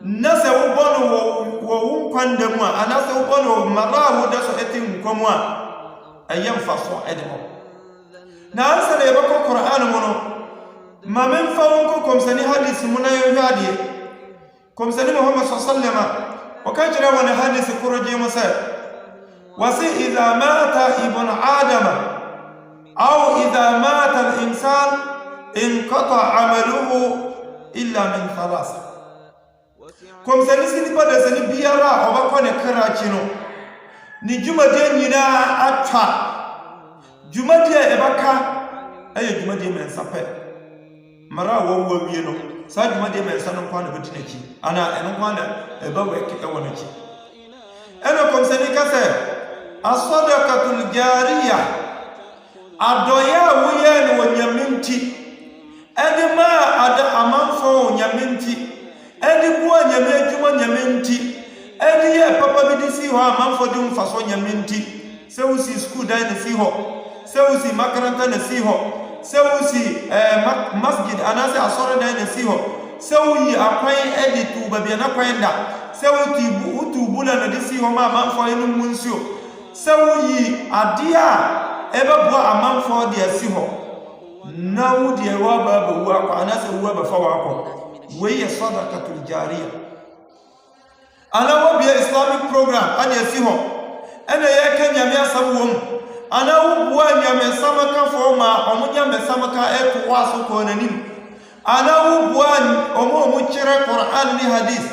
na sɛ wobɔ no wɔ wo nkwanda mu a anaasɛ wobɔ no wɔ mmara a woda so ɛte nkwa mu a ɛyɛ mfasoɔ ɛde hɔ na ansa na yɛbɛkɔ Qur'an mu no ma memfa wo nkɔ kɔmsɛne hadis mu na yɛhwɛ adeɛ kɔmsɛne Muhammad sallallahu a wɔka kyerɛ wɔ ne hadis korogye mu sɛ wasi idha mata ibn adama aw idha mata al-insan inqata amaluhu illa min thalatha kɔmsɛne si nipa da sɛ ne biara a ɔbɛkɔ ne krakye no ne dwumadeɛ nyinaa atwa dwumadeɛ a ɛbɛka ɛyɛ dwumadeɛ mɛnsa pɛ mara a wɔwɔ wie no saa dwumadeɛ mɛnsa no nkwa na bɛdi n'akyi anaa ɛno nkwa na ɛbɛwɛke ɛwɔ n'akyi ɛna kɔmsɛne ka sɛ as-sadaqatul jariya adɔyɛ a woyɛ no wɔ nyame nti ɛde maa ada amanfo wɔ nyame nti ɛde boa nyame adwuma nyame nti ɛde yɛ papa bi de si hɔ a amanfo de mfa so nyame nti sɛ wosi school dan na si hɔ sɛ wosi makaranta na si hɔ sɛ wosi masjid anaasɛ asɔre dan na si hɔ sɛ woyi akwan ɛde tu baabi na kwan da sɛ wotu bula na de si hɔ ma amanfo ɛno mu nsuo sɛ woyi adeɛ a ɛbɛboa amanfo de asi hɔ na wo deɛ wɔaba bɛwu akɔ anaasɛ wo abɛfa wakɔ wei yɛ sadaqatul jariya ana wobia Islamic program ade asi hɔ ɛna yɛka nyame asɛm wɔ mu ana woboa nyame samakafoɔ ma ɔmo nyame samaka ɛtoa so kɔ n'anim ana woboa ɔmo kyerɛ Qur'an ne hadis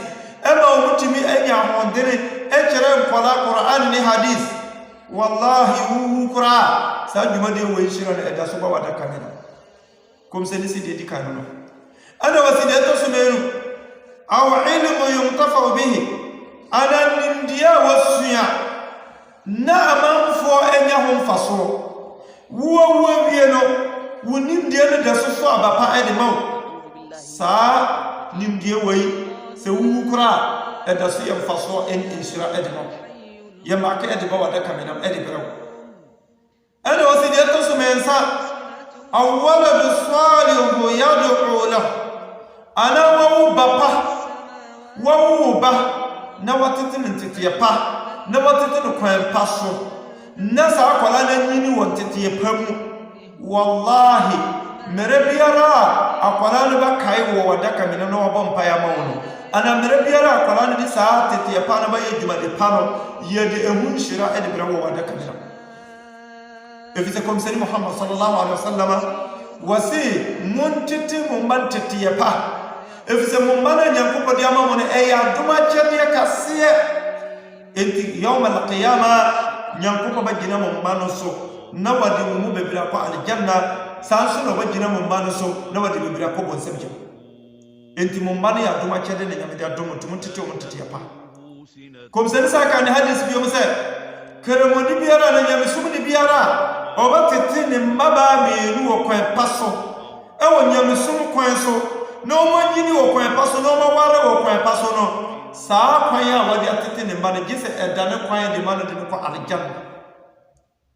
ɛma ɔmo tumi anya ahoɔdene ɛkyerɛ nkɔla Qur'an ne hadis wallahi wuwu koraa saa dwumadeɛ wɔ nhyira no ɛda so ba wadaka me no kom sɛ ne si deɛ di kan no ana wasi deɛ ɛtɔ so mmienu aw ilmu yuntafau bihi ana nimdeɛ a wasua na amanfoɔ anya ho mfasoɔ woawua wie no wo nimdeɛ no da so so abapa ɛde ma wo saa nimdeɛ wei sɛ wuwu koraa ɛda so yɛ mfasoɔ ɛne nhyira ɛde ma wo yɛmaka ɛde ba wadaka me nam ɛde brɛ wo ɛna wasi deɛ ɛtɔ so mmiɛnsa awwaladu salihu yad'u lahu ana wawo bapa wawo ba na watete ne nteteɛ pa na watete ne kwan pa so na saa akwala na nyini wɔ nteteɛ pa mu wallahi mere biara akwala no bakae wɔ wadaka me na wɔbɔ mpaeɛ ama wo no ana mere biara akwala no de saa teteɛ pa na bayɛ dwumade pa no yɛde ehu nhyira ɛde brɛ wɔ wadaka me na efisɛ kɔmsɛni Muhammad sallallahu alaihi wasallam wasi montete mo mba nteteɛ pa efisɛ mo mba na nyankopɔn de ama mo no ɛyɛ adoma kyɛdeɛ kaseɛ enti yawm al-qiyama nyankopɔn bɛgyina mo mba no so na wɔde mo mu bebree akɔ aljanna saa nso na wɔgyina mo mba no so na wɔde bebree akɔ bɔnsɛm gyam enti mo mba no yɛ adoma kyɛdeɛ na nyame de adom mo nti montete mo nteteɛ pa kɔmsɛni saa ka ne hadis biom sɛ kɛrɛmɔni biara na nyamesomni biara ɔbɛtete ne mmabaa mmienu wɔ kwan pa so ɛwɔ nyamesom kwan so na ɔmanyini wɔ kwan pa so na ɔmaware wɔ kwan pa so no saa kwan a wɔde atete ne mma no gye sɛ ɛda ne kwan de ma no de no kɔ aljanna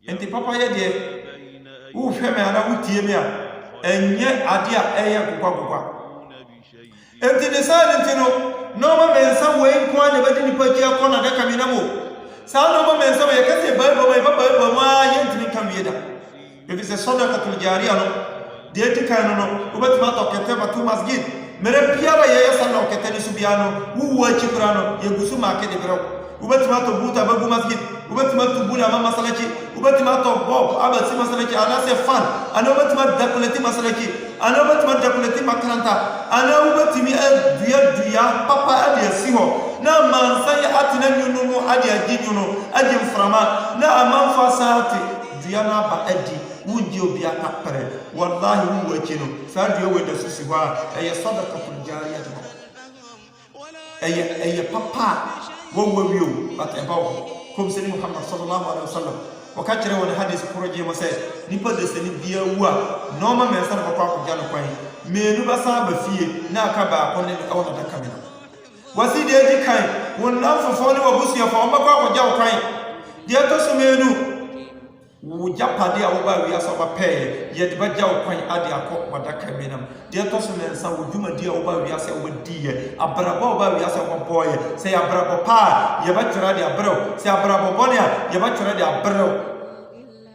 enti papa yɛ deɛ wohwɛ me ana wotie me a ɛnyɛ ade a ɛyɛ gogwagogwa enti ne saa ne nti no na ɔma mɛnsa wei nko a na ɛbɛde nipa akyi akɔ na adaka me nam o saa na ɔma mɛnsa wɔ yɛka sɛ baibɔ mu a yɛntimi ka wie da ɛfisɛ sadaqatul jariya no deɛ di kan no wobɛtumi atɔ kɛtɛ bato masjid mere biara yɛyɛ sa na ɔkɛtɛ ne so bia no wowu akyi kora no yɛgu so maake de berɛ wobɛtumi atɔ buta bɛgu masjid wobɛtumi ato bula ama masalakyi wobɛtumi atɔ bob abasi masalakyi anaasɛ fan ana wobɛtumi adakulati masalakyi ana wobɛtumi adakulati makaranta ana wobɛtumi adua papa ade asi hɔ na mansa yɛ atena nwunu mu ade agye nwunu agye mframa na amanfa saa te dua no aba adi wunji obi akapere wallahi wu wachino saa dua we da susi wa eye sadaqatul jariyah eye papa wo wio but about kom seni Muhammad sallallahu alaihi wasallam wakati wani hadis proje masa nipa de seni bia wu a normal me sa papa ko jalo kwan menu ba sa ba fie na aka ba ko ne ka wona da kamena wasi de ji kan wonna fofo ne wabusu ya fa on ba ko jawo kwan de to so menu wo japade a wo ba wi aso ba pe ye de ba jawo kwan ade akọ wadaka menam de to so mensa wo dwumadi a wo ba wi aso wo diye abrabo wo ba wi aso wo boye se abrabo pa ye ba twira de abrabo se abrabo bone a ye ba twira de abrabo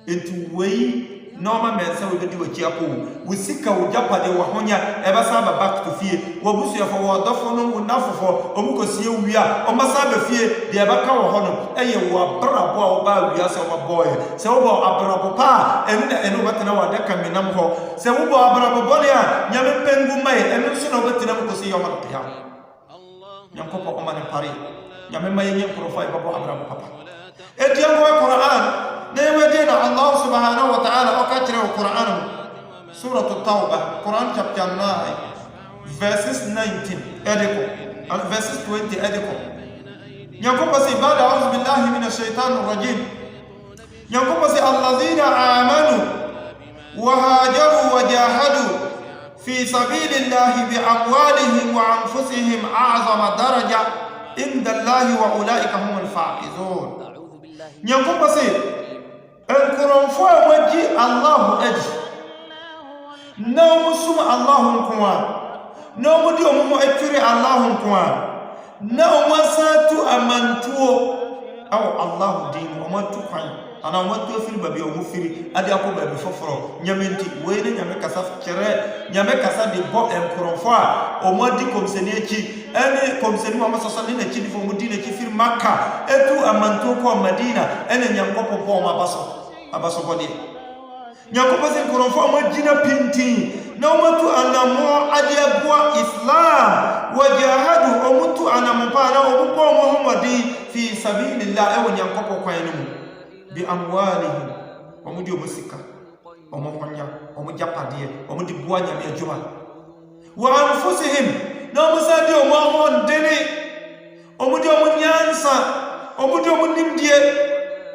enti wei normal mensa wo bedi wo chiapo wo sika wo japade wo honya e ba sa ba back to fie wo busu ya fo wo dofo no wo nafofo o mu kosie wi a o ma sa ba fie de ba ka wo hono eye wo abrabo a wo ba wi aso wo boye se wo bo abrabo pa enu batena wa daka menam ho se wo bo abrabo bone a nyame pengu mai enu so no batena mu kosie yo ma ya nyam ko ko ma ne pare nyame mai nyen profile ba bo abrabo papa e dia mo Quran نيودينا الله سبحانه وتعالى وكاتره القرآن سورة التوبة Quran chapter 9 verses 19 ediko and verses 20 ediko يقول بس بعد أعوذ بالله من الشيطان الرجيم يقول بس الذين آمنوا وهاجروا وجاهدوا في سبيل الله بأموالهم وأنفسهم أعظم درجة عند الله وأولئك هم الفائزون يقول بس enkurofo a waji Allahu aji na musum Allahu nkoa na mudi omo atwiri Allahu nkoa na omasatu amantuo aw Allahu din omo tukwan ana omo to firi babi omo firi ade akoba bi foforo nyamenti we ne nyame kasa kire nyame kasa de bo enkurofo a omo di komseni echi ene komseni Muhammad sallallahu alaihi wasallam fo mudi ne chi firi Makka etu amantuo ko Madina ene nyankopo po omo abaso body nyakopo se korofo mo jina pinti na umatu anamo adiabwa Islam wajahadu umutu anamupana obupo Muhammadi fi sabilillah ewo nyakopo kwanu bi amwalihim omudi omusika omohonya omujapade omudi buanya me adwuma wa anfusihim na musadi omohon dene omudi omunyansa omudi omunimdie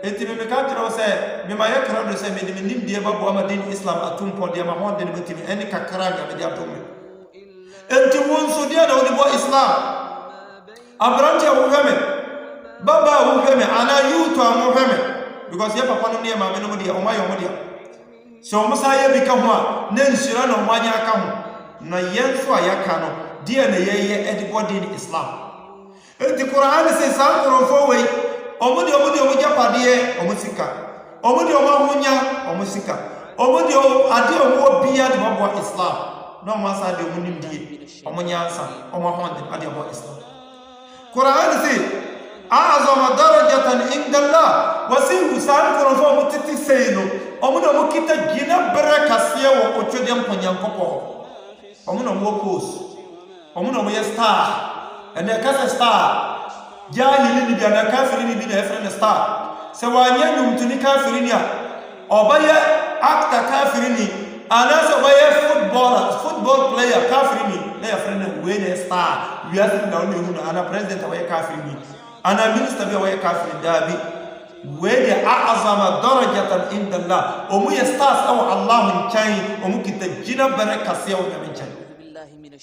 eti me ka tro se me ma yakra do se me nim die babo amadin Islam atum po dia ma honde ne betimi eni kakra ga me dia to me enti won so dia na woni bo Islam abrante wo heme baba wo heme ana yuto amu heme because ye papa no ne ma me no dia o ma yo mo dia so mo sa ye bi ka ho a na nsira no mo anya ka ho na yenso ayaka no dia na ye edi body Islam enti Quran se sa korofo we omudi japade omusika omudi omahunya omusika omudi ade omo bia de babo Islam no masa de omunimdie omunyansa omahonde ade babo Islam Quran say a'zama darajatan indallah wasihu san korofo mutiti seino omudo mukita gina barakasiya wo otwede mponyankopo omuno mo post omuno mo star ene kasa star jahili ni bia kafiri ni bi na efre star se wanya numtuni kafiri ni a obaya actor kafiri ni ana se obaya football player kafiri ni na efre na we na star we are na only who ana president obaya kafiri ni ana minister bi obaya kafiri dabi we de a'zama darajatan inda Allah omu ya stars aw Allah chai omu kitajina baraka siya wa min chai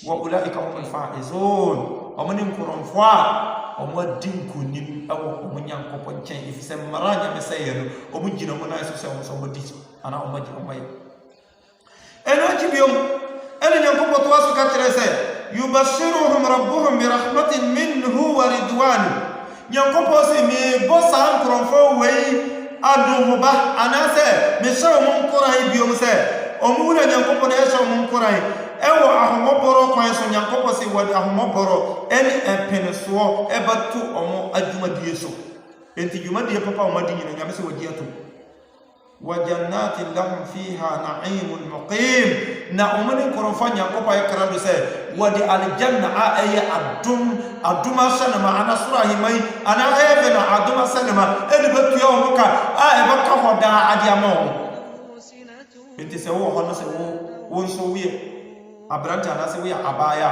wa ulaika humul faizun omunim kuronfwa omwadin kunim awo omunyankopon chen ifise maranya mesayero omujina mona iso se omo so modisi ana omaji omaye eno kibiom ene nyankopo to aso ka tirese yubashiruhum rabbuhum bi rahmatin minhu wa ridwan nyankopo se me bosa ankrofo wei aduhuba anase me shawo mun kurai biom se omuna nyankopo na shawo mun kurai ewo ahomoboro kwan so nyankopo se wode ahomoboro eni epeneso ebatu omo adwumadie so enti dwumadie papa omadi nyina nyame se wodi ato wa jannatin lahum fiha na'imun muqim na omani korofo nyankopo ayekra do se wode aljanna a eye aduma sanama ana surahimai ana eve na aduma sanama eni batu ya omoka a ebaka hoda adiamo enti sɛ wo ho no sɛ wo nso wo abrante anase wo abaya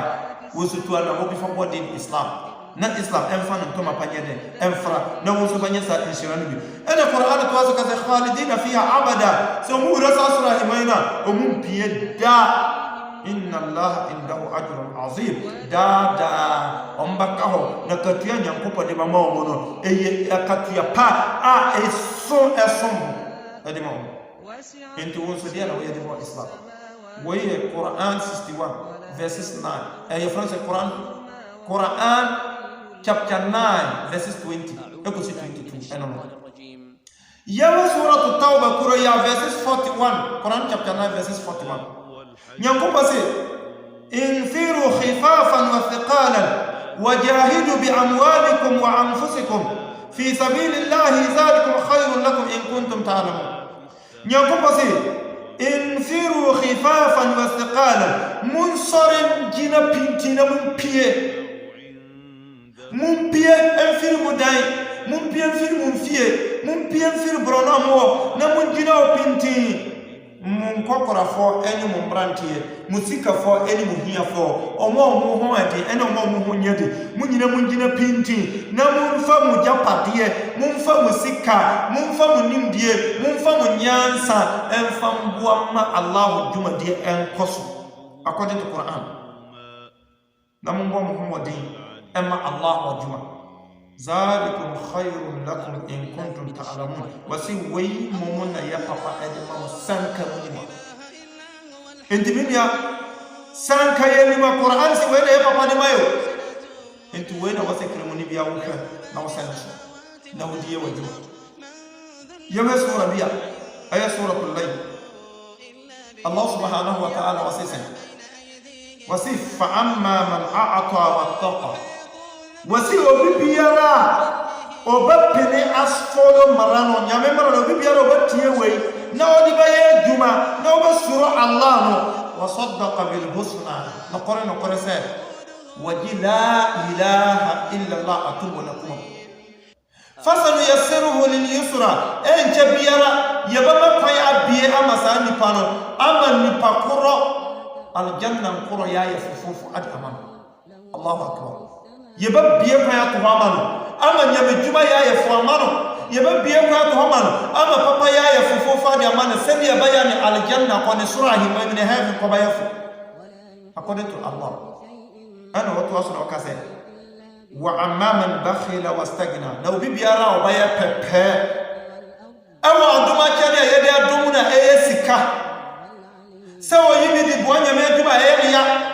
wo so tu ana wo bi fa body Islam na Islam emfa no ntoma panye de emfra na wo so panye sa inshira no bi ene Qur'an to aso ka se khalidina fiha abada so mu rasa sura himaina o mu pie da inna Allah indahu ajrun azim da ombaka ho na katua nyankopo de mama o no eye akatua pa eso ade mo enti wo so dia na wo ye de mo Islam wo ye Quran 61 verses 9 eye France Quran chapter 9 verses 20 equals 22 eno yawa surah at-tauba kuro ya verses 41 Quran chapter 9 verses 41 nyankopa se infiru khifafan wa thiqalan wajahidu bi amwalikum wa anfusikum fi sabilillahi zalikum khairun lakum in kuntum ta'lamun nyankopa se infiru khifafan wa thiqalan munsarin jina pintina mumpie enfir mudai mumpie enfir mumfie mumpie enfir bronomo na munjina opinti mun kokora fo eni mun brantie musika fo eni muhia fo omo mu ho ade eni omo mu ho nyade munyina munjina pinti na munfa mu japade munfa musika munfa mu nimdie munfa mu nyansa enfa mboa ma Allah jumade enkoso according to Quran na munbo mu ho din أما الله وجمع ذلكم خير لكم إن كنتم تعلمون وسوي ممنا يا بابا أدم سانكا منما أنت مين يا سانكا يلما قرآن سوي يا بابا نمايو أنت وين وسكر مني بيا وكا نوسانشا نودي وجمع يوم سورة بيا أي سورة الليل الله سبحانه وتعالى وصف فأما من أعطى واتقى wasi obibiara obapene asfolo marano nyame marano obibiara obatie wei na odi baye juma na obasuro Allah no wasaddaqa bil husna na qore se wajila ilaha illa Allah atubu lakum fasanu yassiruhu lil yusra en jabiara yabama paya biye amasani pano amani pakuro al janna qura ya yafufu ad amam Allahu akbar yeba biye kwa to hamano ama nyame juma ya yefu amano yeba biye kwa to hamano ama papa ya yefu fofa de amana sebi ya bayani aljanna kwa ni sura hima min heaven kwa bayafu according to Allah ana watu wasuna wakase wa amaman bakhila wastagna na ubibi ara obaya pepe awa aduma chane yede adumuna esika sawo yibi di boanya me aduma ya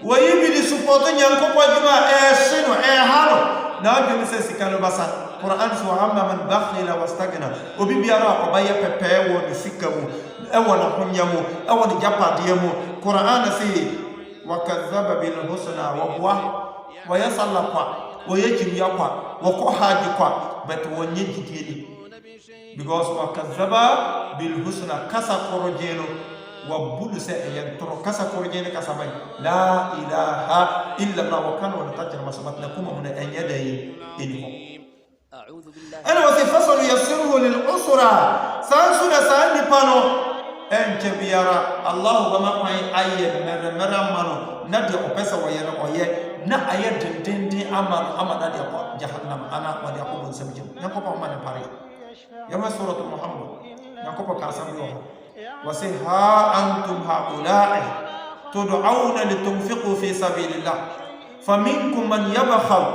wayibi di support nyankopo aduma sino hano na aduma se sikalo basa Quran so amma man bakhila wastagna obibi ara obaya pepe wo ni sikamu ewo na hunyamu ewo ni japadiemu Quran si wakadhaba bil husna wa bwa wa yasalla kwa wa yajri yakwa wa ko haji kwa but wonye jidini because wakadhaba bil husna kasa korojeno wa bulu se yantoro kasa korojeno kasa bay la ilaha illa Allah wa kana wa tajra masabatna kuma mun anyadai inho ana wasifasal yasiruhu lil usra sansuna sani pano enjebiara Allah bama kwai ayye mera mano nadi opesa wayena oye na aye dindindi amada dia kwa jahannam ana wadi akubun sabjin yakopa mane pare yama suratul muhammad yakopa kasam yo wasiha antum haula'i tud'auna litunfiqu fi sabilillah faminkum man yabkhal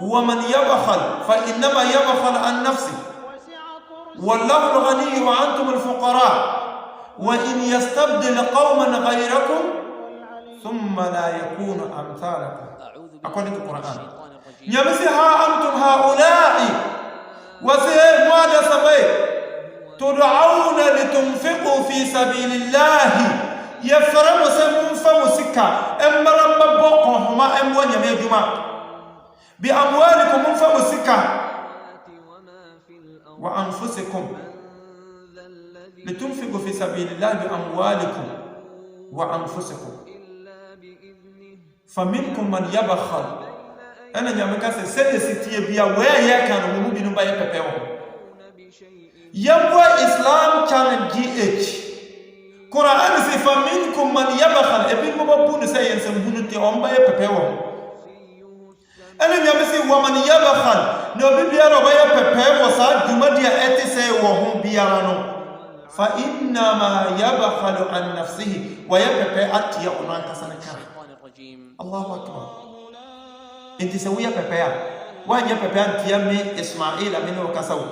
wa man yabkhal fa inma yabkhal an nafsi wallahu al-ghani wa antum al-fuqara وإن يستبدل قوما غيركم ثم لا يكون أمثالكم according to Quran يمسها أنتم هؤلاء وسير ماذا سبي تدعون لتنفقوا في سبيل الله يفرم سمون فمسكا أمرم ببقهم أموان يميجما بأموالكم فمسكا وأنفسكم لتنفقوا في سبيل الله بأموالكم وأنفسكم فمنكم من يبخل أنا نعمك سيستي بيا ويا كانوا مبينون بيا بيبوا يبوا إسلام كان GH Quran si fa minkum man yabkhal ebi mo babu ne say yen sam hunu te on ba ye pepe wo ene nyame si wa man yabkhal no bi biara ba ye pepe wo sa duma dia eti say wo ho biara no fa inna ma yabkhalu an nafsihi wa yapepe atiya onan kasana kara Allahu akbar enti se wiya pepe ya wanya pepe antia me Ismail amene okasawo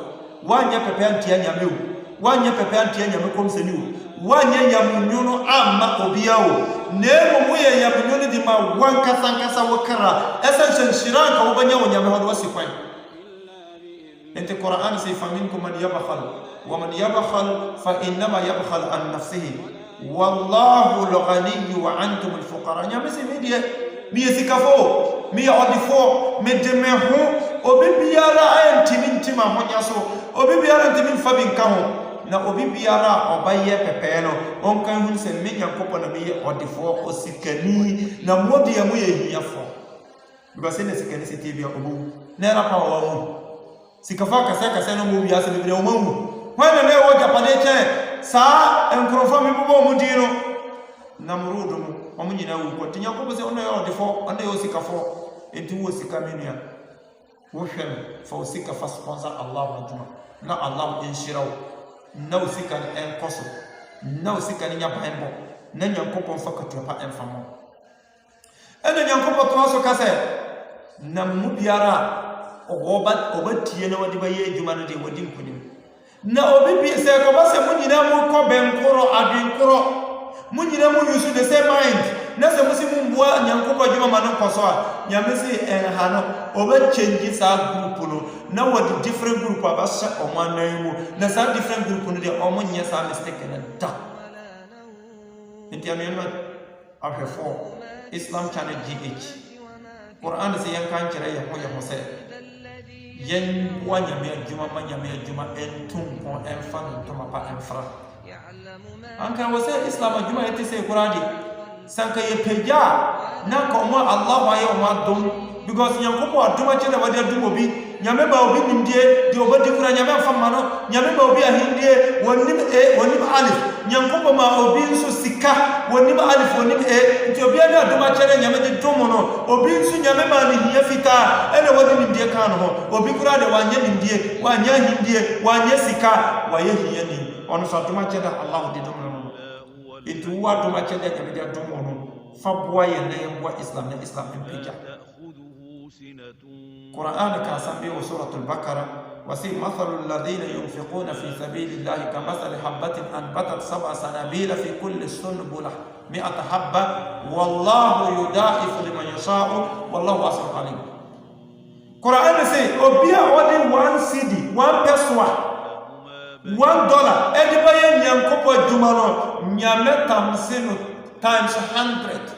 wanya pepe antia nyame wo wanya pepe antia nyame komseni wo wanya nyamunyono amma obiawo nemo muye nyamunyono di ma wankasa wakara esan shiranka wobanya wonyame hodo wasifai enti Quran say fa minkum man yabkhal wa man yabkhal fa inma yabkhal an nafsihi wallahu al-ghani wa antum al-fuqara nyame se medie mi esikafo mi odifo me demehu obibiara entimintima honyaso obibiara entimin fabin kaho na obibiara obaye pepe no onkan hun se me Nyankopon na me odifo osikani na modi ya mu ye hiafo because ne sikani se tibia obu na ra pa wa mu sikafa kasa no mu biasa bebre o mamu wana ne wo japane che sa enkrofo mi bubo mu dino na murudu mu omunyina wu ko tinya ko se ono yo odifo ono yo sikafo enti wo sikamenia wo hwem fa sikafa sponsor Allah wa na Allah inshiraw na usikan en koso na usikan nya baembo na Nyankopon fakatu pa en famo ene Nyankopon to aso kase na mu biara obatie na wadi baye adwuma no de wadi nkunim na obibi se ko ba se mu nyina mu ko benkoro adwenkoro mu nyina mu use the same mind na se musimu mbua Nyankopon adwuma ma no koso a nyame se en ha no oba change sa group no na wadi different group abasha omanan mu na sa different group no de omonye sa mistake na da enti amema afefo Islam channel GH Quran se yankan kire ya ho se yen wanya me adwuma entum ko enfa no mapa enfra anka wose Islam adwuma yete se Quran di sanka ye peja na ko mo Allah wa ye o dum because Nyankopon adwuma che na wadi adum obi nyame ba obi nimdie de obadi kura nyame afama no nyame ba obi ahindie wonim alif Nyankopon ma obi nso sika wonim alif wonim nti obi ana adwuma che na nyame de dum no obi nso nyame ma ni hia fita ene wadi nimdie kan ho obi kura de wanya nimdie wanya hindie wanya sika waye hia ni ono so adwuma che na Allah de dum no itu wa adwuma che de nyame de dum no fa boye na yemwa Islam na Islam impeja Quran ka sambi wa suratul Baqara wasi mathalul ladhina yunfiquna fi sabilillahi kamathali habatin anbatat sab'a sanabila fi kulli sunbulah 100 habba wallahu yudaifu liman yasha'u wallahu wasi'un alim. Quran say obia wadi 1 cedi 1 peswa $1 edibaye Nyankopon adwuma no nyame tamsino times 100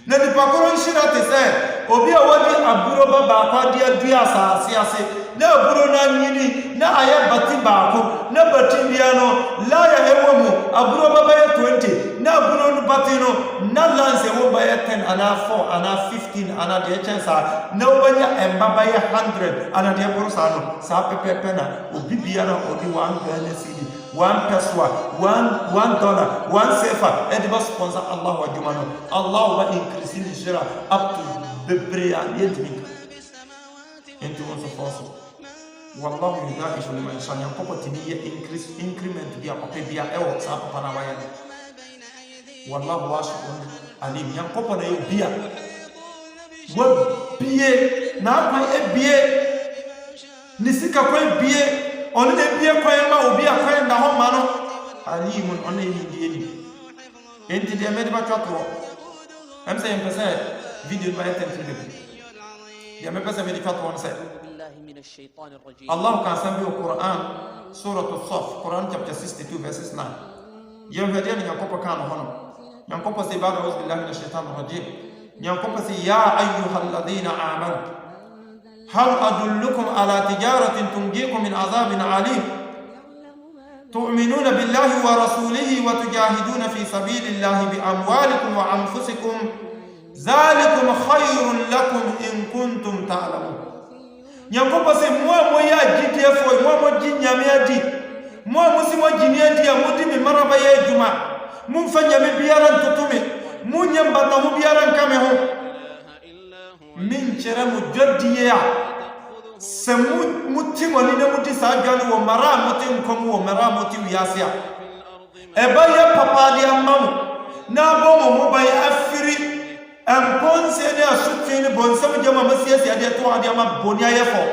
na di pakoro nshira te se obi a wadi aburo ba kwa dia dua ase na aburo na nyini na aya bati baako na bati bia no la ya ewo mu aburo ba ya 20 na aburo no bati no na lance wo ba ya 10 ana 4 ana 15 ana de chance na obanya embaba ya 100 ana de borosa no sa pepepe na obi bia na odi 1 Ghana cedi 1 peswa $1 1 sefa ediba sponsor Allah wa jumano Allah wa increase in shira up to bebre and yedmik into one force wallahu yudaifu liman yasha Nyankopon tiniye increment bia opebia ewo sa papa na waya wallahu wasi'un alim Nyankopon na bia wo bie na kwa ebie nisika kwa bie onu de bie kwa ma obi akwa na ho ma no alimun onu ni ni enti de me de ba twatro am say empesa video ba enten de ya me pesa me de twatro on say Allah kan sambi Quran surah as-Saff Quran chapter 62 verses 9 yem hadiya ni Nyankopon kan ho no Nyankopon say ba a'udhu billahi minash shaitanir rajim Nyankopon say ya ayyuhalladhina amanu هل أدلكم على تجارة تنجيكم من عذاب عليم تؤمنون بالله ورسوله وتجاهدون في سبيل الله بأموالكم وأنفسكم ذلكم خير لكم إن كنتم تعلمون Nyankopon say mo ya gidie foi mo jinyame adi mo musimo jiniya dia mudi mi maraba ye juma mun fanya mi biyaran tutumi mun yamba mu biyaran kame ho min chere mu jodiya semu mutimo ni ne muti sajani wo mara muti nkomu wo mara muti wiasia eba ye papa dia mamu na bomo mo bay afiri amponse ne asutini bonsam jama masiasi ade to ade ma bonia yefo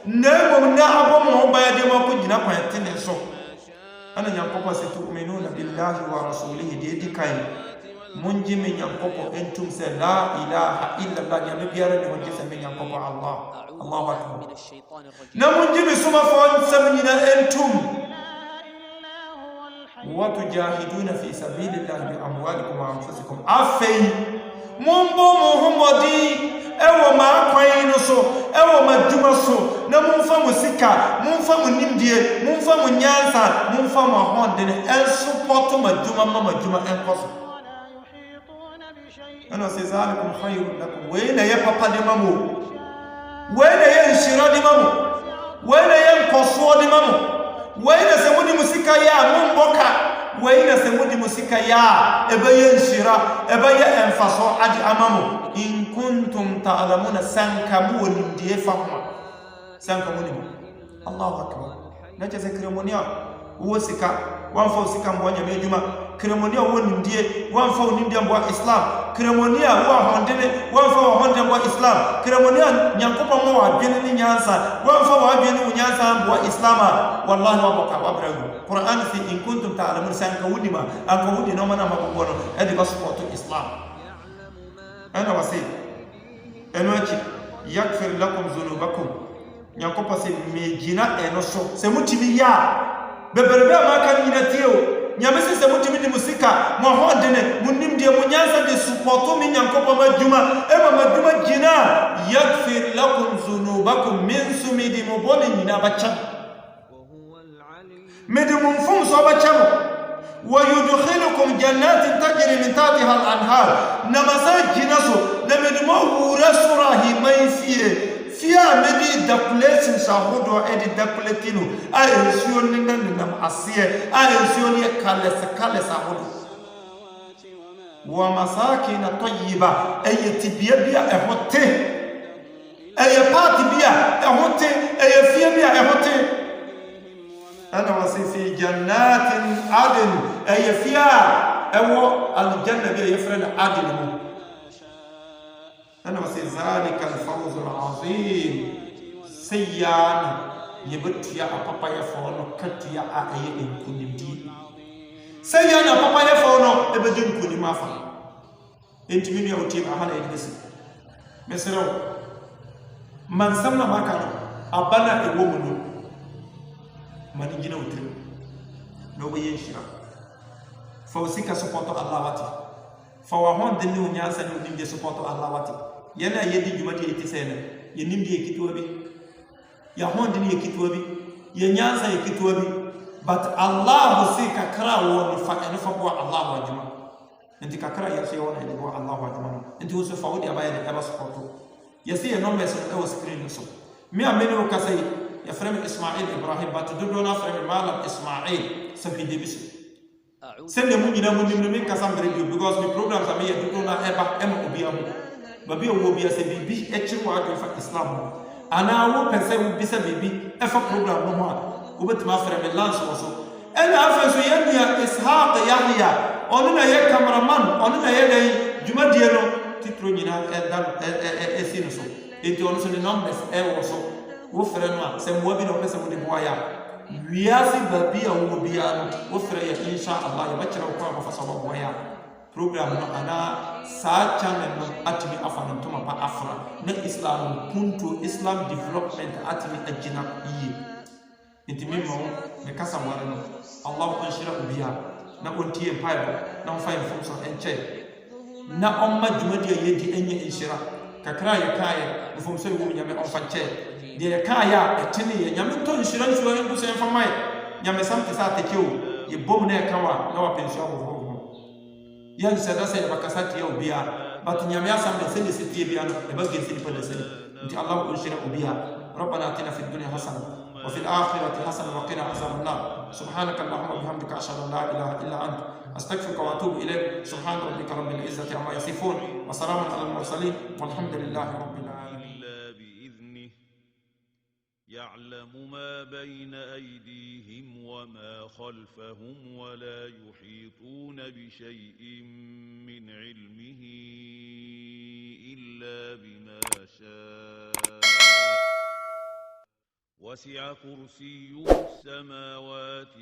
na mo na abomo mo bay ade ma ko gina kwantene so ana nyankopɔ se tu'minuna billahi wa rasulihi de dikai munji min nyankopɔ entum se la ilaha illa allah nyame biara ne wonje se min nyankopɔ allah allahu akbar na munji mi suma fon samina entum wa tujahiduna fi sabilillahi bi amwalikum wa anfusikum afai mumbo muhammadi ewo ma kwan no so ewo ma djuma so na mumfa musika mumfa munimdie mumfa munyansa mumfa mahonde ne ensupport ma djuma ma djuma enkoso ana se zalikum khayrun lakum wa ina ya papa de mamu wa ina ya nshira de mamu wa ina ya nkoso de mamu wa ina se mudi musika ya mumboka wa ina se mudi musika ya ebaye nshira ebaye enfaso adi amamu in kuntum ta'lamuna sankamu nimdie fahma sankamu ni Allahu akbar na je ceremonia wo sika wan fa sika mbwanya mejuma ceremonia wo nimdie wan fa nimdie mbwa islam ceremonia wo hondene wan fa honde mbwa islam ceremonia nyankopa mo wa dwene ni nyansa wan fa wa dwene ni nyansa mbwa islama wallahi wa baka wa bragu Quran fi in kuntum ta'lamuna sankamu ni ma akawudi no mana mabono edi ba support islam ana wasi enochi yakfir lakum dhunubakum nyankopa se mejina enoso se mutimi ya beberebe amaka nyinatio nyamese se mutimi di musika mo hondene munimdie munyansa de supporto mi nyankopa majuma ema majuma jina yakfir lakum dhunubakum min sumidi muboni nyina bacha medi mumfum so bacha ويدخلكم جنات تجري من تحتها الانهار نمساجي نسو نمدمو ورسره فيها مدي دكوليشن شاهدو ادي دكولتينو ايسيون ننم اسيه ايسيون يكالس شاهدو ومساكن طيبه اي تبيا بيا اهوتي اي بات بيا اهوتي اي فيا بيا اهوتي أنا وصي في جنات عدن أي فيها أو الجنة بها يفرن عدن أنا وصي ذلك الفوز العظيم سيان يبت يا أبابا يفعل كت يا أي إن كني بدي سيان أبابا يفعل إبدين كني ما فعل أنت مني أو تيم أهلا إدريس مثلاً من سمنا ما كان أبانا إبومنو mani jina utri no be yenshira fa usika support Allah wati fa wa hon de ni unyansa ni nimde support Allah wati yana yedi jumati itisene ye nimde ekitwabi ya hon de ni ekitwabi ye nyansa ekitwabi but Allah usika kra woni fa ene fa bo Allah wa juma enti kakra ya se wona ene bo Allah wa juma enti uso fa wodi abaya de aba support yesi e no message e o screen so mi amene o kasai يا فريم إسماعيل إبراهيم باتدودونا فريم مالم إسماعيل سفيد بيسو سند مونينا مونينا مين كسام بريديو because the programs are made dudona eba em obiamu babi owo bia se bibi echiru adu fa islam ana wo pense wo bisa bibi efa program no ho obetima فريم lance so ena afenso yenia ishaq yahya onu na ye cameraman onu na ye dai jumadie no titro nyina esino so enti onu so the numbers wo so wo frɛ no a sɛ mmoa bi na ɔpɛ sɛ mode boa ya wiase baabi a wo bia no wo frɛ yɛ insha Allah ya bɛkyerɛ wo kɔ a sɛ wɔboa ya program no ana saa channel no atimi afa no ntoma pa afra na islam kunto islam development atimi agina yie nti me mo me kasa ware no Allah ko nhyira wo bia na ontie mpaebo na mfa infom so enkyɛ na ɔmma dwumadi a yɛdi enye nhyira kakra yɛ kae infom so wo nyame ɔmfa kyɛ de kaya etene ye nyame to nhyira nhyira ngu se mfa mai nyame samte sa tekewo ye bom na kawa na wa pensio ho yan se da se bakasati ya obia but nyame asam de se se tie bia no e ba gesi pa de se nti Allah ko nhyira obia rabbana atina fid dunya hasana وفي الآخرة حسنة وقنا عذاب النار. سبحانك اللهم وبحمدك أشهد أن لا إله إلا أنت أستغفرك وأتوب إليك. سبحان ربك رب العزة عما يصفون وسلام على المرسلين والحمد لله رب العالمين. إلا بإذنه يعلم ما بين أيديهم وما خلفهم ولا يحيطون بشيء من علمه إلا بما شاء وسع كرسيه السماوات